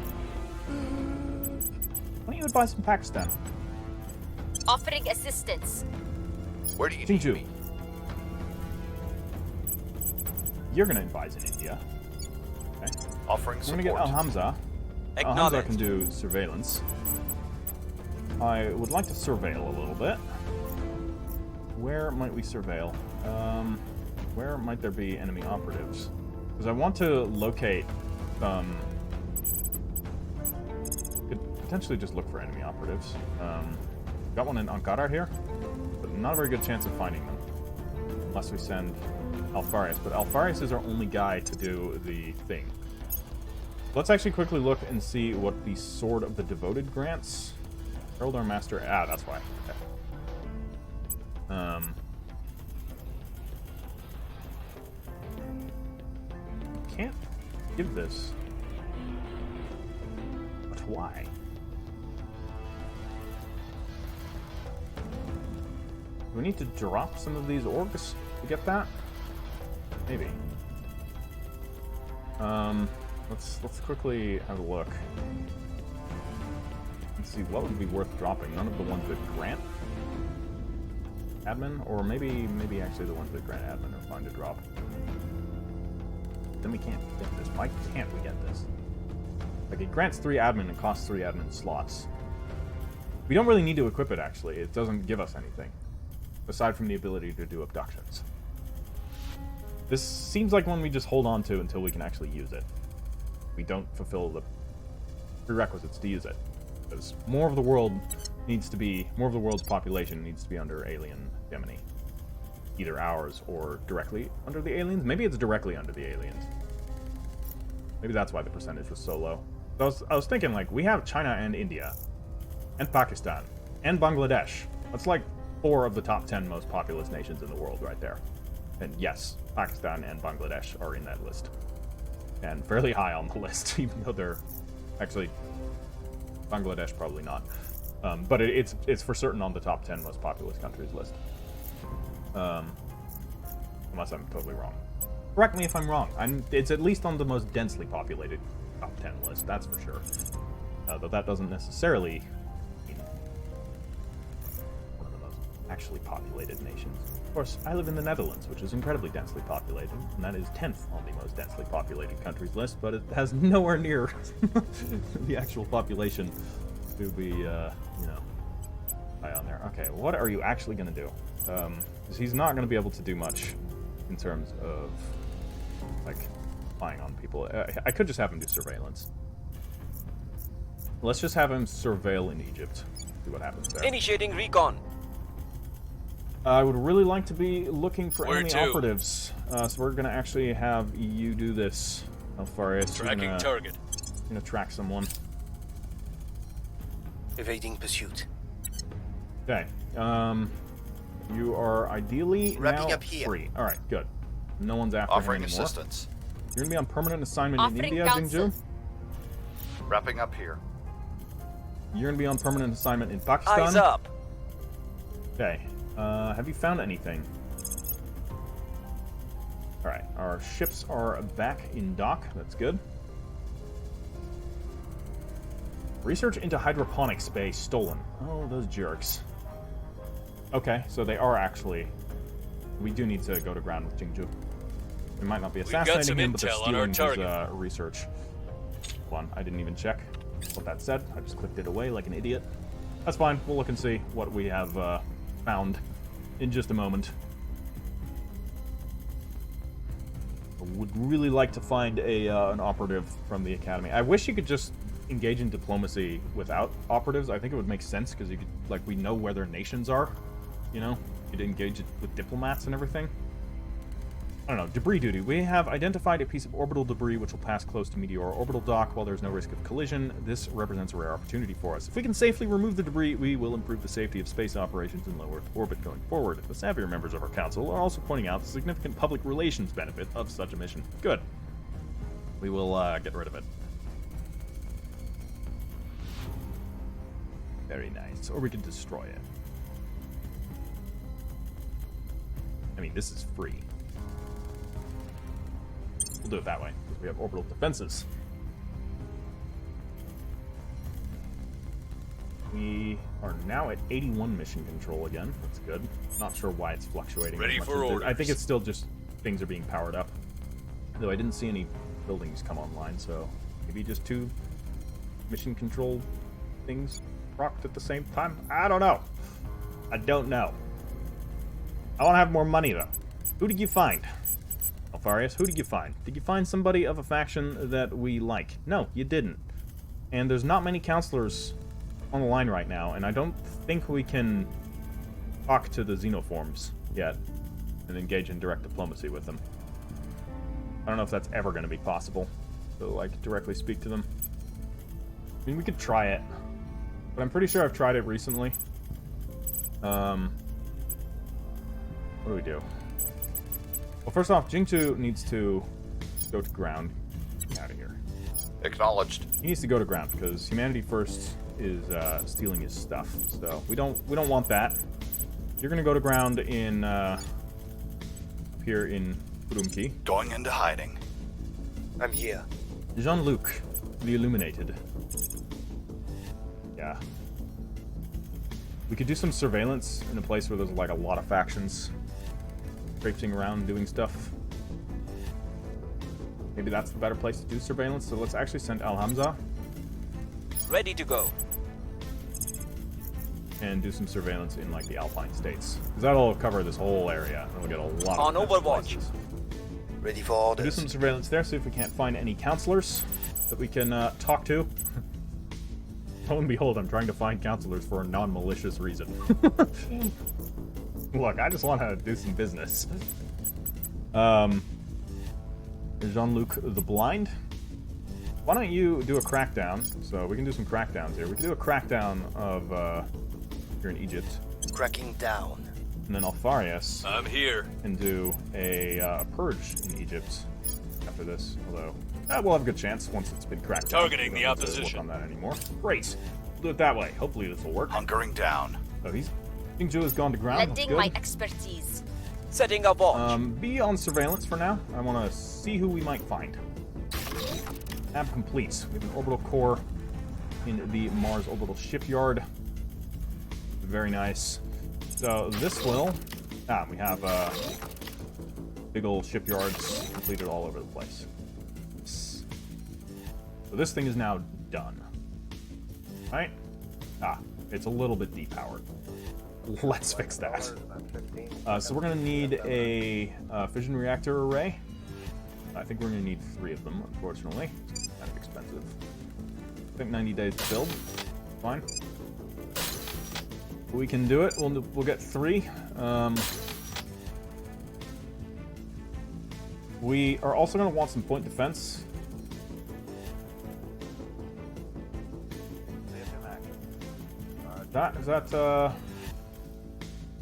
Speaker 1: Why don't you advise in Pakistan?
Speaker 4: Offering assistance.
Speaker 5: Where do you
Speaker 1: Jinju.
Speaker 5: need me?
Speaker 1: You're going to advise in India. Okay.
Speaker 5: Offering
Speaker 1: I'm
Speaker 5: support.
Speaker 1: going to get Alhamza. Alhamza
Speaker 7: Acknowledged.
Speaker 1: can do surveillance. I would like to surveil a little bit. Where might we surveil? Where might there be enemy operatives? Because I want to locate could potentially just look for enemy operatives. Got one in Ankara here, but not a very good chance of finding them. Unless we send Alfarius. But Alfarius is our only guy to do the thing. Let's actually quickly look and see what the Sword of the Devoted grants. Herald our Master. Ah, that's why. Okay. Can't give this. But why? Do we need to drop some of these orgs to get that? Maybe. Let's quickly have a look. Let's see what would be worth dropping. None of the ones that grant admin, or maybe actually the ones that grant admin are fine to drop. Then we can't get this. Why can't we get this? Like, it grants 3 admin and costs 3 admin slots. We don't really need to equip it, actually. It doesn't give us anything, aside from the ability to do abductions. This seems like one we just hold on to until we can actually use it. We don't fulfill the prerequisites to use it. Because more of the world's population needs to be under alien hegemony. Either ours or directly under the aliens. Maybe it's directly under the aliens. Maybe that's why the percentage was so low. So I was thinking, like, we have China and India, and Pakistan, and Bangladesh. That's like 4 of the top 10 most populous nations in the world right there. And yes, Pakistan and Bangladesh are in that list. And fairly high on the list, even though they're actually... Bangladesh, probably not. But it's for certain on the top 10 most populous countries list. Unless I'm totally wrong. Correct me if I'm wrong. It's at least on the most densely populated top 10 list, that's for sure. Though that doesn't necessarily mean one of the most actually populated nations. Of course, I live in the Netherlands, which is incredibly densely populated, and that is 10th on the most densely populated countries list, but it has nowhere near the actual population to be, high on there. Okay, what are you actually going to do? Because he's not going to be able to do much in terms of, like, spying on people. I could just have him do surveillance. Let's just have him surveil in Egypt. See what happens there.
Speaker 7: Initiating recon.
Speaker 1: I would really like to be looking for
Speaker 3: Where
Speaker 1: enemy
Speaker 3: to?
Speaker 1: operatives. So we're going to actually have you do this, Alfarius.
Speaker 3: Tracking target.
Speaker 1: You're going to track someone.
Speaker 2: Evading pursuit.
Speaker 1: Okay. You are ideally
Speaker 2: Wrapping
Speaker 1: now
Speaker 2: up here.
Speaker 1: free. All right, good. No one's after
Speaker 5: Offering
Speaker 1: him anymore.
Speaker 5: assistance.
Speaker 1: You're going to be on permanent assignment in
Speaker 4: Offering
Speaker 1: India,
Speaker 4: counsel.
Speaker 1: Jingju.
Speaker 5: Wrapping up here.
Speaker 1: You're going to be on permanent assignment in Pakistan.
Speaker 7: Eyes up.
Speaker 1: Okay. Have you found anything? Alright, our ships are back in dock. That's good. Research into hydroponic space stolen. Oh, those jerks. Okay, so they are actually... We do need to go to ground with Jingju. We might not be assassinating him, but they're stealing his research. Hold on, I didn't even check what that said. I just clicked it away like an idiot. That's fine. We'll look and see what we have found in just a moment. I would really like to find an operative from the Academy. I wish you could just engage in diplomacy without operatives. I think it would make sense, because you could, like, we know where their nations are, you know? You'd engage with diplomats and everything. I don't know. Debris duty. We have identified a piece of orbital debris which will pass close to Meteor orbital dock. While there's no risk of collision, this represents a rare opportunity for us. If we can safely remove the debris, we will improve the safety of space operations in low Earth orbit going forward. The savvier members of our council are also pointing out the significant public relations benefit of such a mission. Good. We will get rid of it. Very nice. Or we can destroy it. I mean, this is free. We'll do it that way, because we have orbital defenses. We are now at 81 mission control again. That's good. Not sure why it's fluctuating.
Speaker 3: Ready for orders.
Speaker 1: I think it's still just things are being powered up. Though I didn't see any buildings come online, so maybe just 2 mission control things rocked at the same time? I don't know. I don't know. I want to have more money, though. Who did you find? Alfarius, who did you find? Did you find somebody of a faction that we like? No, you didn't. And there's not many counselors on the line right now, and I don't think we can talk to the xenoforms yet and engage in direct diplomacy with them. I don't know if that's ever going to be possible to, like, directly speak to them. I mean, we could try it, but I'm pretty sure I've tried it recently. What do we do? Well, first off, Jingtu needs to go to ground. Get out of here.
Speaker 5: Acknowledged.
Speaker 1: He needs to go to ground because Humanity First is stealing his stuff. So we don't want that. You're gonna go to ground in up here in Urumqi.
Speaker 5: Going into hiding.
Speaker 2: I'm here.
Speaker 1: Jean-Luc, the Illuminated. Yeah. We could do some surveillance in a place where there's like a lot of factions traipsing around doing stuff. Maybe that's the better place to do surveillance. So let's actually send Al-Hamza.
Speaker 7: Ready to go.
Speaker 1: And do some surveillance in like the Alpine states. Because that'll cover this whole area. And we'll get a lot
Speaker 7: On
Speaker 1: of
Speaker 7: Overwatch.
Speaker 1: places.
Speaker 2: Ready for orders.
Speaker 1: Do some surveillance there, see if we can't find any counselors that we can talk to. Lo and behold, I'm trying to find counselors for a non-malicious reason. Look, I just want to do some business. Jean-Luc the Blind. Why don't you do a crackdown? So we can do some crackdowns here. We can do a crackdown of here in Egypt.
Speaker 2: Cracking down.
Speaker 1: And then Alfarius.
Speaker 3: I'm here.
Speaker 1: And do a purge in Egypt after this. Although, we'll have a good chance once it's been cracked down.
Speaker 3: Targeting the opposition.
Speaker 1: Work on that anymore. Great. We'll do it that way. Hopefully this will work.
Speaker 5: Hunkering down.
Speaker 1: So Jingju has gone to ground.
Speaker 4: Lending my expertise.
Speaker 7: Setting a watch.
Speaker 1: Be on surveillance for now. I want to see who we might find. Tab complete. We have an orbital core in the Mars orbital shipyard. Very nice. So this will... we have big old shipyards completed all over the place. So this thing is now done. Right? It's a little bit depowered. Let's fix that. So we're going to need a fission reactor array. I think we're going to need 3 of them, unfortunately. It's kind of expensive. I think 90 days to build. Fine. We can do it. We'll get 3. We are also going to want some point defense.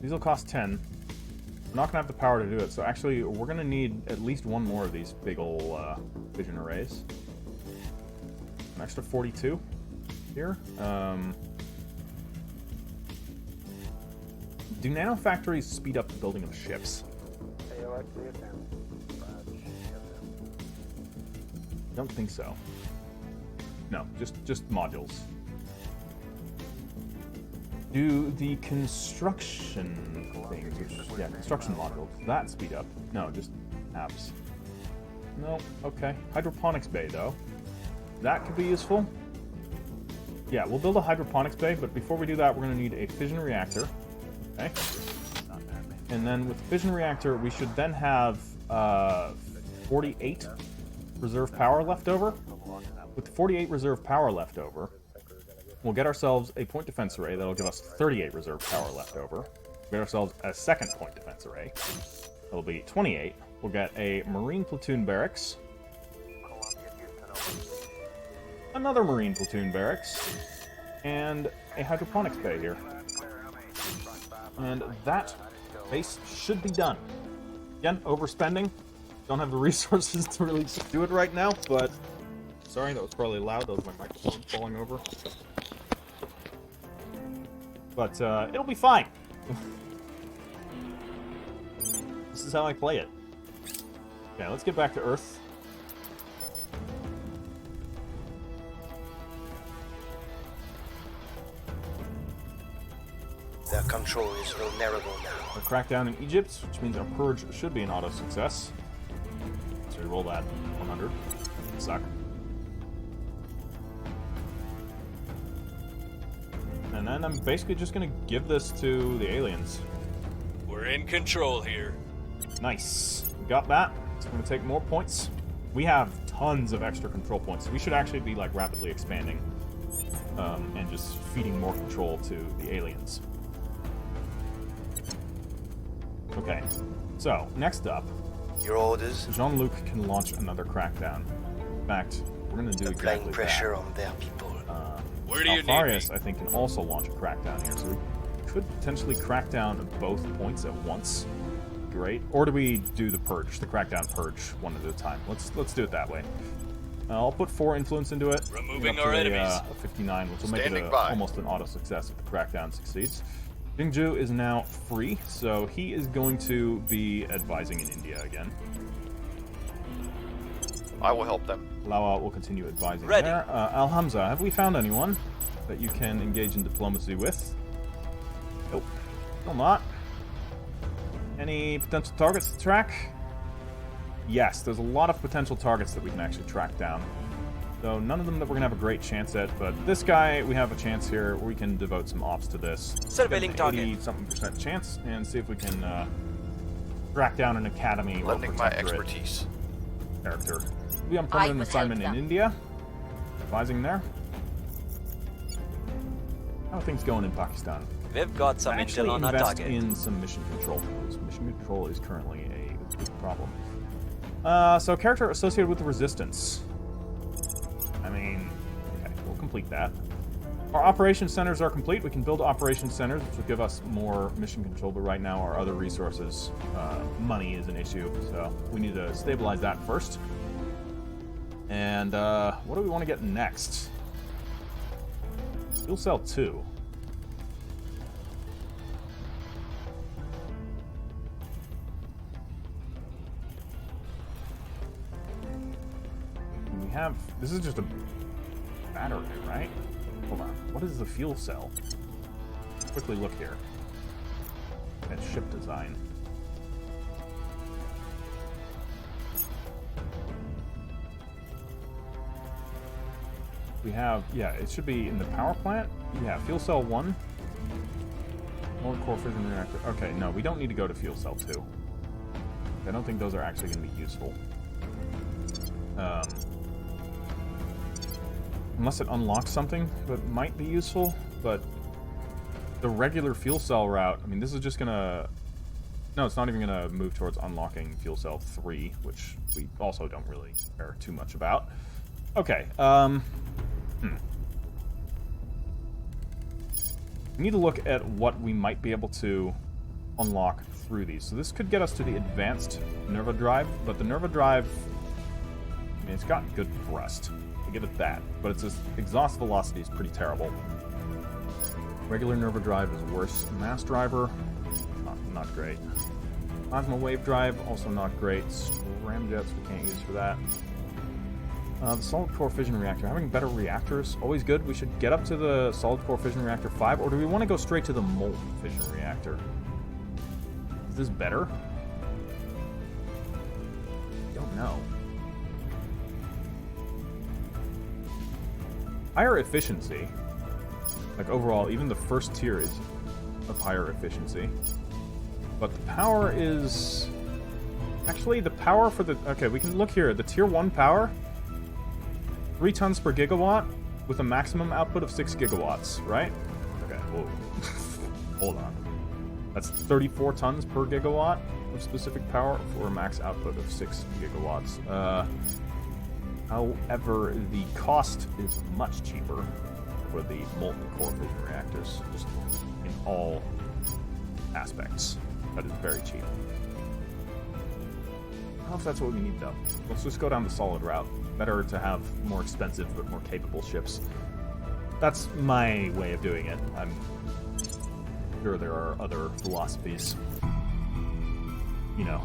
Speaker 1: These will cost 10. We're not gonna have the power to do it, so actually we're gonna need at least 1 more of these big ol' fission arrays. An extra 42 here. Do nanofactories speed up the building of ships? Don't think so. No, just modules. Do the construction things, which, yeah, construction modules, that speed up? No, just apps. No, okay. Hydroponics bay, though. That could be useful. Yeah, we'll build a hydroponics bay, but before we do that, we're going to need a fission reactor. Okay. And then with the fission reactor, we should then have 48 reserve power left over. With 48 reserve power left over, we'll get ourselves a point defense array that'll give us 38 reserve power left over. We'll get ourselves a second point defense array. That'll be 28. We'll get a marine platoon barracks. Another marine platoon barracks. And a hydroponics bay here. And that base should be done. Again, overspending. Don't have the resources to really do it right now, but... Sorry, that was probably loud. That was my microphone falling over. But, it'll be fine. This is how I play it. Okay, let's get back to Earth.
Speaker 2: Their control is vulnerable now.
Speaker 1: Our crackdown in Egypt, which means our purge should be an auto success. So we roll that 100. Suck. And then I'm basically just going to give this to the aliens.
Speaker 3: We're in control here.
Speaker 1: Nice. We got that. So we're going to take more points. We have tons of extra control points. We should actually be like rapidly expanding and just feeding more control to the aliens. Okay. So, next up,
Speaker 2: Your orders?
Speaker 1: Jean-Luc can launch another crackdown. In fact, we're going to do
Speaker 2: Applying
Speaker 1: exactly
Speaker 2: pressure
Speaker 1: that.
Speaker 2: on their people.
Speaker 3: Where do you need me?
Speaker 1: Alfarius, I think, can also launch a crackdown here, so we could potentially crack down at both points at once. Great. Or do we do the purge, the crackdown purge, one at a time? Let's do it that way. I'll put 4 influence into it.
Speaker 3: Removing
Speaker 1: up to
Speaker 3: our
Speaker 1: a,
Speaker 3: enemies.
Speaker 1: A 59, which will make
Speaker 5: Standing
Speaker 1: it
Speaker 5: by.
Speaker 1: almost an auto success if the crackdown succeeds. Jingju is now free, so he is going to be advising in India again.
Speaker 5: I will help them.
Speaker 1: Lawa will continue advising
Speaker 7: Ready.
Speaker 1: there. Al-Hamza, have we found anyone that you can engage in diplomacy with? Nope. Still not. Any potential targets to track? Yes, there's a lot of potential targets that we can actually track down. So none of them that we're going to have a great chance at, but this guy, we have a chance here. We can devote some ops to this.
Speaker 7: Surveilling target.
Speaker 1: 80-something% chance, and see if we can track down an academy or
Speaker 5: Lending my
Speaker 1: protectorate
Speaker 5: expertise.
Speaker 1: character. We'll be on permanent
Speaker 4: would
Speaker 1: assignment
Speaker 4: help
Speaker 1: in
Speaker 4: them.
Speaker 1: India. Advising there. How are things going in Pakistan?
Speaker 7: We've got some
Speaker 1: Actually
Speaker 7: intel on our
Speaker 1: invest
Speaker 7: target.
Speaker 1: in some mission control, because mission control is currently a big problem. So character associated with the resistance. I mean, okay, we'll complete that. Our operation centers are complete. We can build operation centers, which will give us more mission control, but right now our other resources, money is an issue, so we need to stabilize that first. And what do we want to get next? Fuel cell 2. We have... This is just a battery, right? Hold on. What is the fuel cell? Let's quickly look here. At ship design. We have... Yeah, it should be in the power plant. Yeah, fuel cell 1. Molten core fission reactor. Okay, no, we don't need to go to fuel cell 2. I don't think those are actually going to be useful. Unless it unlocks something that might be useful, but the regular fuel cell route, I mean, this is just gonna... No, it's not even gonna move towards unlocking fuel cell 3, which we also don't really care too much about. Okay, We need to look at what we might be able to unlock through these. So this could get us to the advanced Nerva drive, but the Nerva drive, I mean, it's got good thrust. I give it that, but its exhaust velocity is pretty terrible. Regular Nerva drive is worse. Mass driver, not great. Plasma wave drive, also not great. Scramjets, we can't use for that. The solid core fission reactor. Having better reactors, always good. We should get up to the solid core fission reactor 5, or do we want to go straight to the molten fission reactor? Is this better? Don't know. Higher efficiency. Like overall, even the first tier is of higher efficiency. But the power is... Actually, the power for the... Okay, we can look here. The tier 1 power, 3 tons per gigawatt with a maximum output of 6 gigawatts, right? Okay, whoa. Hold on. That's 34 tons per gigawatt of specific power for a max output of 6 gigawatts. However, the cost is much cheaper for the molten core fission reactors, just in all aspects. That is very cheap. I don't know if that's what we need, though. Let's just go down the solid route. Better to have more expensive but more capable ships. That's my way of doing it. I'm sure there are other philosophies. You know,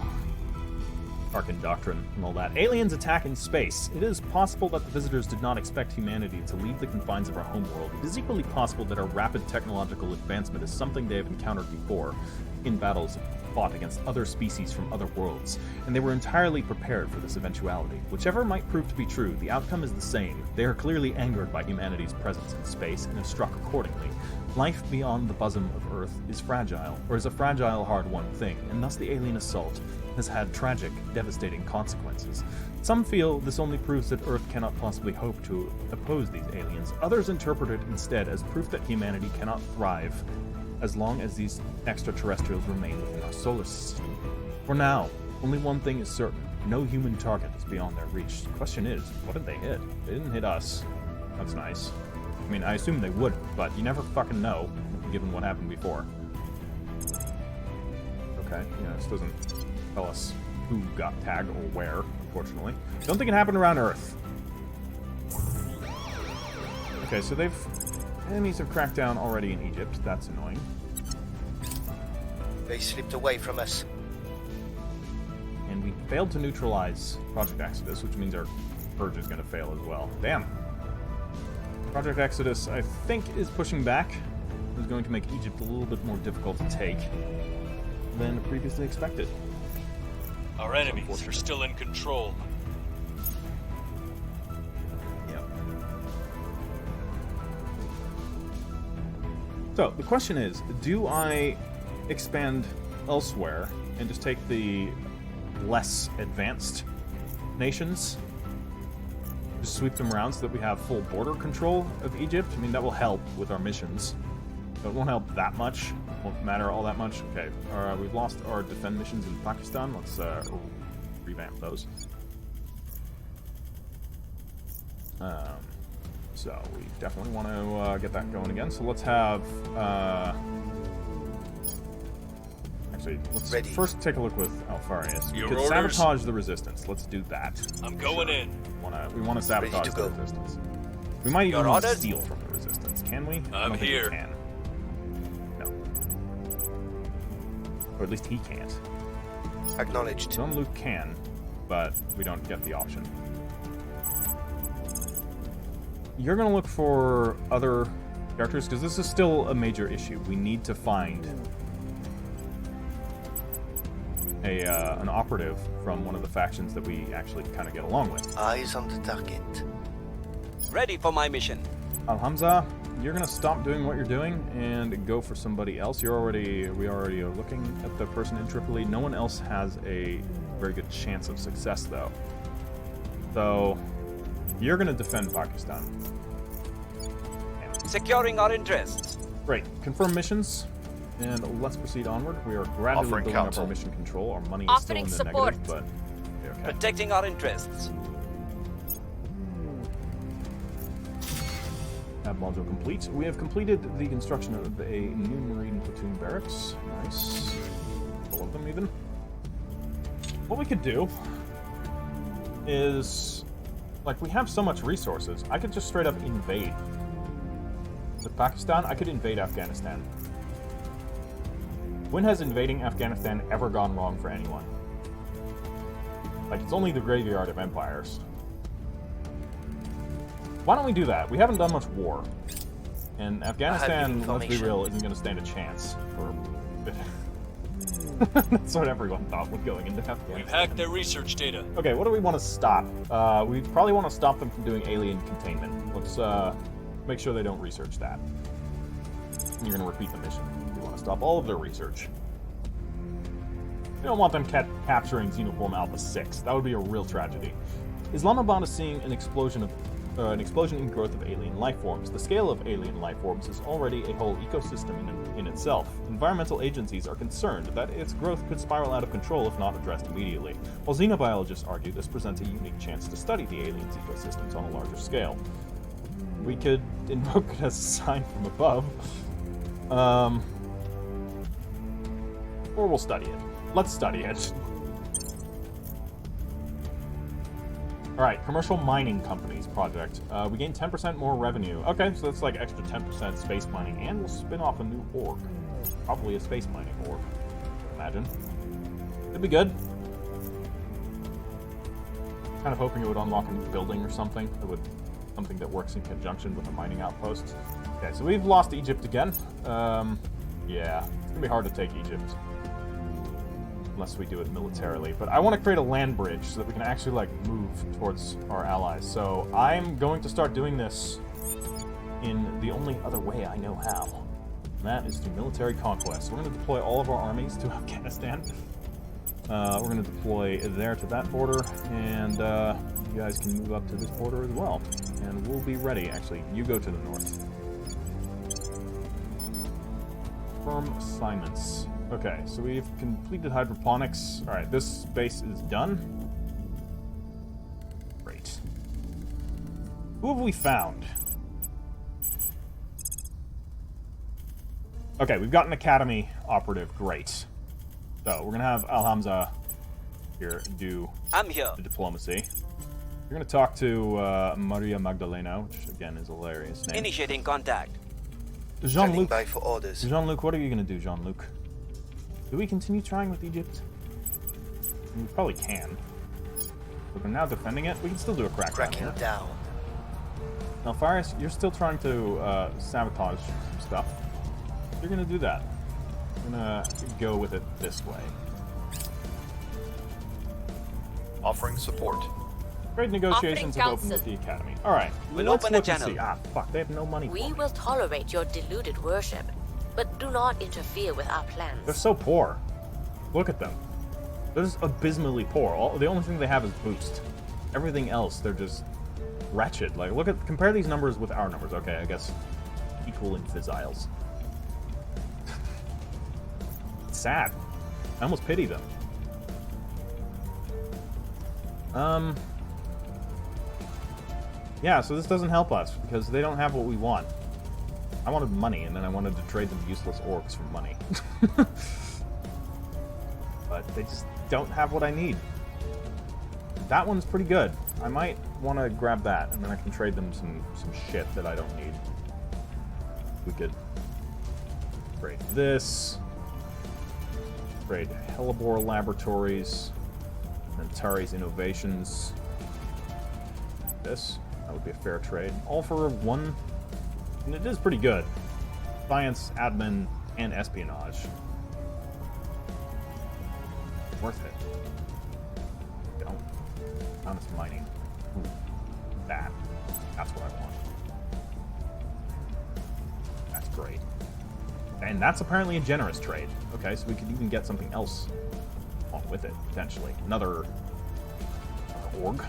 Speaker 1: Arkan Doctrine and all that. Aliens attack in space. It is possible that the visitors did not expect humanity to leave the confines of our homeworld. It is equally possible that our rapid technological advancement is something they have encountered before in battles fought against other species from other worlds, and they were entirely prepared for this eventuality. Whichever might prove to be true, the outcome is the same. They are clearly angered by humanity's presence in space and have struck accordingly. Life beyond the bosom of Earth is fragile, or is a fragile, hard-won thing, and thus the alien assault has had tragic, devastating consequences. Some feel this only proves that Earth cannot possibly hope to oppose these aliens. Others interpret it instead as proof that humanity cannot thrive as long as these extraterrestrials remain within our solar system. For now, only one thing is certain. No human target is beyond their reach. The question is, what did they hit? They didn't hit us. That's nice. I mean, I assume they would, but you never fucking know, given what happened before. Okay, yeah, this doesn't tell us who got tagged or where, unfortunately. Don't think it happened around Earth. Okay, so enemies have cracked down already in Egypt. That's annoying.
Speaker 2: They slipped away from us.
Speaker 1: And we failed to neutralize Project Exodus, which means our purge is going to fail as well. Damn. Project Exodus, I think, is pushing back. It is going to make Egypt a little bit more difficult to take than previously expected.
Speaker 3: Our enemies are still in control.
Speaker 1: Yep. So, the question is, do I expand elsewhere and just take the less advanced nations? Just sweep them around so that we have full border control of Egypt? I mean, that will help with our missions. But it won't help that much. It won't matter all that much. Okay, we've lost our defend missions in Pakistan. Let's revamp those. So we definitely want to get that going again. So let's have... Actually, let's first take a look with Alfarius. We could sabotage the resistance. Let's do that.
Speaker 3: I'm going in.
Speaker 1: We want to sabotage the resistance. We might even want to steal from the resistance. Can we?
Speaker 3: I'm here.
Speaker 1: We can. No. Or at least he can't.
Speaker 2: Acknowledged.
Speaker 1: Some Luke can, but we don't get the option. You're going to look for other characters, because this is still a major issue. We need to find an operative from one of the factions that we actually kind of get along with.
Speaker 2: Eyes on the target.
Speaker 7: Ready for my mission.
Speaker 1: Al-Hamza, you're going to stop doing what you're doing and go for somebody else. We already are looking at the person in Tripoli. No one else has a very good chance of success, though. So, you're going to defend Pakistan.
Speaker 7: Securing our interests.
Speaker 1: Great. Confirm missions, and let's proceed onward. We are gradually
Speaker 5: Offering
Speaker 1: building up
Speaker 5: counsel.
Speaker 1: our mission control. Our money is
Speaker 4: Offering
Speaker 1: still in the
Speaker 4: support.
Speaker 1: negative, but okay.
Speaker 7: Protecting our interests.
Speaker 1: Tab module complete. We have completed the construction of a new Marine platoon barracks. Nice. Full of them, even. What we could do is, like, we have so much resources. I could just straight up invade. With Pakistan, I could invade Afghanistan. When has invading Afghanistan ever gone wrong for anyone? Like, it's only the graveyard of empires. Why don't we do that? We haven't done much war. And Afghanistan, let's be real, isn't going to stand a chance for... That's what everyone thought when going into Afghanistan.
Speaker 3: We've hacked their research data.
Speaker 1: Okay, what do we want to stop? We probably want to stop them from doing alien containment. Let's make sure they don't research that. And you're going to repeat the mission. We want to stop all of their research. We don't want them capturing Xenoform Alpha 6. That would be a real tragedy. Islamabad is seeing an explosion in growth of alien life forms. The scale of alien life forms is already a whole ecosystem in itself. Environmental agencies are concerned that its growth could spiral out of control if not addressed immediately, while xenobiologists argue this presents a unique chance to study the aliens' ecosystems on a larger scale. We could invoke it as a sign from above, or we'll study it. Let's study it. Alright, commercial mining companies project. We gain 10% more revenue. Okay, so that's like extra 10% space mining, and we'll spin off a new org. Probably a space mining org, imagine. It'd be good. Kind of hoping it would unlock a new building or something. Something that works in conjunction with a mining outpost. Okay, so we've lost Egypt again. Yeah, it's gonna be hard to take Egypt. Unless we do it militarily. But I want to create a land bridge so that we can actually, like, move towards our allies. So I'm going to start doing this in the only other way I know how. And that is through military conquest. We're going to deploy all of our armies to Afghanistan. We're going to deploy there to that border. And you guys can move up to this border as well. And we'll be ready. Actually, you go to the north. Firm assignments. Okay, so we've completed hydroponics. Alright, this base is done. Great. Who have we found? Okay, we've got an academy operative. Great. So, we're gonna have Al-Hamza here do the diplomacy. You're gonna talk to Maria Magdalena, which again is a hilarious name.
Speaker 7: Initiating contact.
Speaker 1: Jean-Luc.
Speaker 2: By for orders.
Speaker 1: Jean-Luc, what are you gonna do, Jean-Luc? Do we continue trying with Egypt? We probably can. But we're now defending it. We can still do a crackdown
Speaker 2: Cracking
Speaker 1: here.
Speaker 2: down.
Speaker 1: Now, Faris, you're still trying to sabotage some stuff. You're gonna do that. I'm gonna go with it this way.
Speaker 5: Offering support.
Speaker 1: Trade negotiations have opened with the Academy. Alright,
Speaker 7: We'll
Speaker 1: let's
Speaker 7: open a
Speaker 1: look and
Speaker 7: channel.
Speaker 1: see. Ah, fuck, they have no money for
Speaker 6: We
Speaker 1: me.
Speaker 6: will tolerate your deluded worship, but do not interfere with our
Speaker 1: They're
Speaker 6: plans.
Speaker 1: so poor. Look at them. They're just abysmally poor. The only thing they have is boost. Everything else, they're just wretched. Like, compare these numbers with our numbers. Okay, I guess equal in physiles. It's sad. I almost pity them. Yeah, so this doesn't help us because they don't have what we want. I wanted money, and then I wanted to trade them useless orcs for money. But they just don't have what I need. That one's pretty good. I might want to grab that, and then I can trade them some shit that I don't need. We could trade this. Trade Hellebore Laboratories. Antares Innovations. This. That would be a fair trade. All for one. And it is pretty good. Science, admin, and espionage. Worth it. Don't. Honest mining. Ooh. That. That's what I want. That's great. And that's apparently a generous trade. Okay, so we could even get something else along with it, potentially. Another org.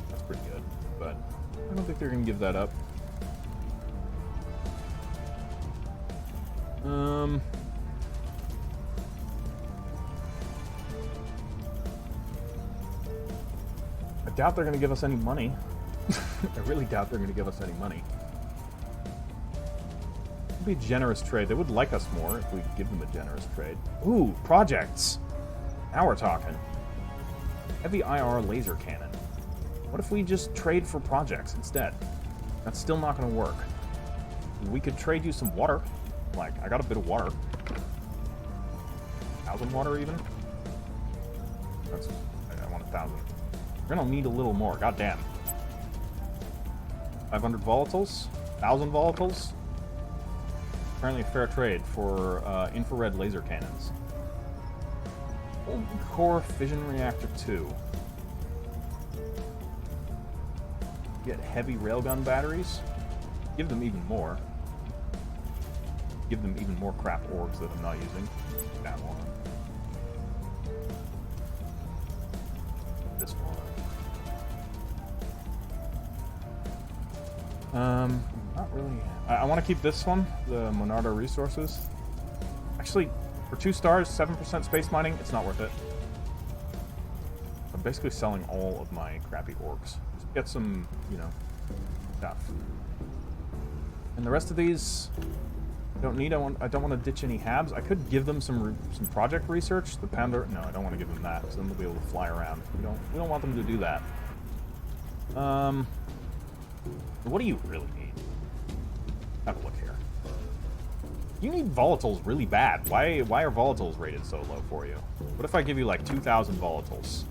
Speaker 1: That's pretty good, but I don't think they're going to give that up. I doubt they're going to give us any money. I really doubt they're going to give us any money. It'd be a generous trade. They would like us more if we give them a generous trade. Ooh, projects. Now we're talking. Heavy IR laser cannon. What if we just trade for projects instead? That's still not going to work. We could trade you some water. Like, I got a bit of water. 1,000 water even? That's... I want 1,000. We're going to need a little more. God damn. 500 volatiles? 1,000 volatiles? Apparently a fair trade for infrared laser cannons. Core fission reactor 2. Get heavy railgun batteries. Give them even more. Give them even more crap orbs that I'm not using. That one. This one. Not really. I want to keep this one, the Monardo Resources. Actually, for 2 stars, 7% space mining, it's not worth it. I'm basically selling all of my crappy orcs. Just get some, you know, stuff. And the rest of these, I don't need. I don't want to ditch any habs. I could give them some project research. The Pounder, no, I don't want to give them that, because then they'll be able to fly around. We don't want them to do that. What do you really need? Have a look here. You need volatiles really bad. Why are volatiles rated so low for you? What if I give you like 2,000 volatiles,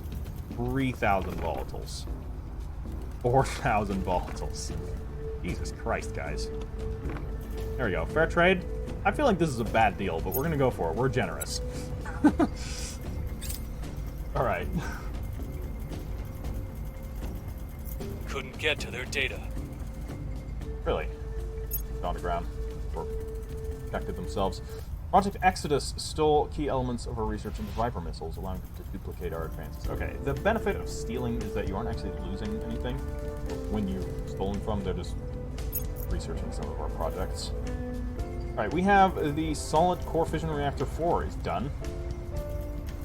Speaker 1: 3,000 volatiles, 4,000 volatiles? Jesus Christ, guys. There we go. Fair trade. I feel like this is a bad deal, but we're gonna go for it. We're generous. All right.
Speaker 3: Couldn't get to their data.
Speaker 1: Really? On the ground. Or protected themselves. Project Exodus stole key elements of our research into Viper missiles, allowing them to duplicate our advances. Okay, the benefit of stealing is that you aren't actually losing anything. When you're stolen from, they're just researching some of our projects. Alright, we have the Solid Core Fission Reactor 4 is done.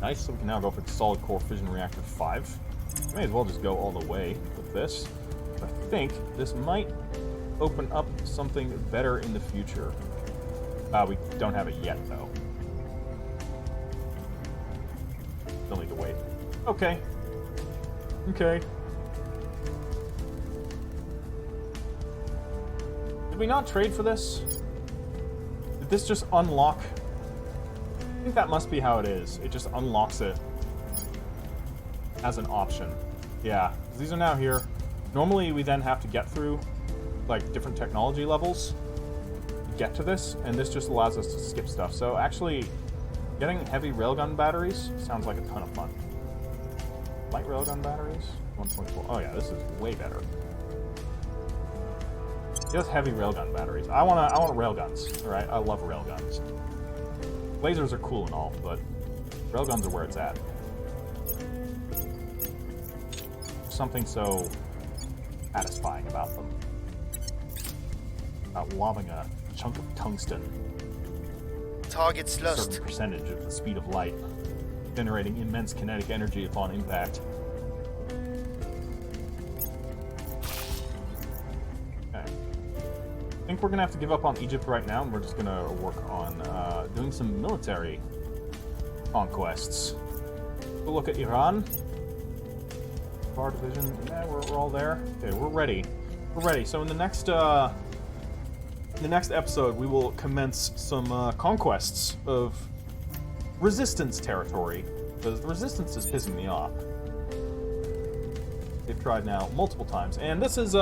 Speaker 1: Nice, so we can now go for the Solid Core Fission Reactor 5. May as well just go all the way with this. I think this might open up something better in the future. We don't have it yet, though. Still need to wait. Okay. Okay. Did we not trade for this? Did this just unlock? I think that must be how it is. It just unlocks it as an option. Yeah, these are now here. Normally we then have to get through like different technology levels to get to this, and this just allows us to skip stuff. So actually, getting heavy railgun batteries sounds like a ton of fun. Light railgun batteries? 1.4. Oh yeah, this is way better. Just heavy railgun batteries. I want railguns. All right, I love railguns. Lasers are cool and all, but railguns are where it's at. Something so satisfying about them. About lobbing a chunk of tungsten.
Speaker 2: Target's
Speaker 1: A
Speaker 2: lost.
Speaker 1: certain percentage of the speed of light, generating immense kinetic energy upon impact. Okay. I think we're gonna have to give up on Egypt right now, and we're just gonna work on doing some military conquests. We'll look at Iran. Bar division. Yeah, we're all there. Okay, we're ready. We're ready. So in the next episode, we will commence some conquests of resistance territory, because the resistance is pissing me off. They've tried now multiple times, and this is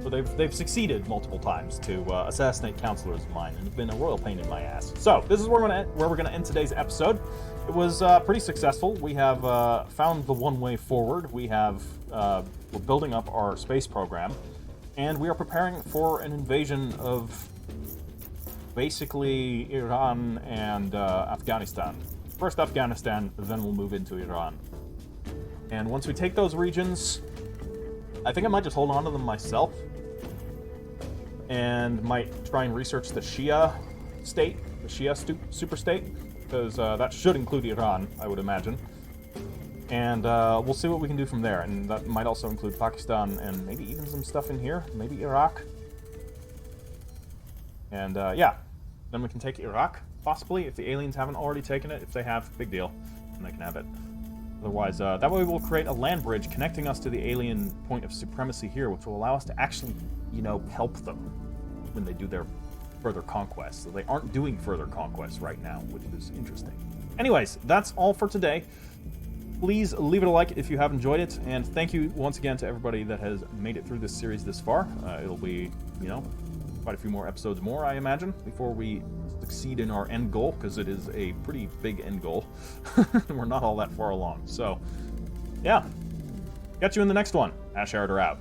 Speaker 1: so they've succeeded multiple times to assassinate counselors of mine, and it's been a royal pain in my ass. So this is where we're going to end today's episode. It was pretty successful. We have found the one way forward. We have we're building up our space program, and we are preparing for an invasion of basically Iran and Afghanistan. First Afghanistan, then we'll move into Iran. And once we take those regions, I think I might just hold on to them myself, and might try and research the Shia state, the Shia super state, because that should include Iran, I would imagine. And we'll see what we can do from there, and that might also include Pakistan and maybe even some stuff in here, maybe Iraq. And yeah, then we can take Iraq, possibly, if the aliens haven't already taken it. If they have, big deal, and they can have it. Otherwise, that way we'll create a land bridge connecting us to the alien point of supremacy here, which will allow us to actually, help them when they do their further conquests. So they aren't doing further conquests right now, which is interesting. Anyways, that's all for today. Please leave it a like if you have enjoyed it, and thank you once again to everybody that has made it through this series this far. It'll be, quite a few more episodes more, I imagine, before we succeed in our end goal, because it is a pretty big end goal. We're not all that far along. So, yeah. Catch you in the next one. Ash Hydra out.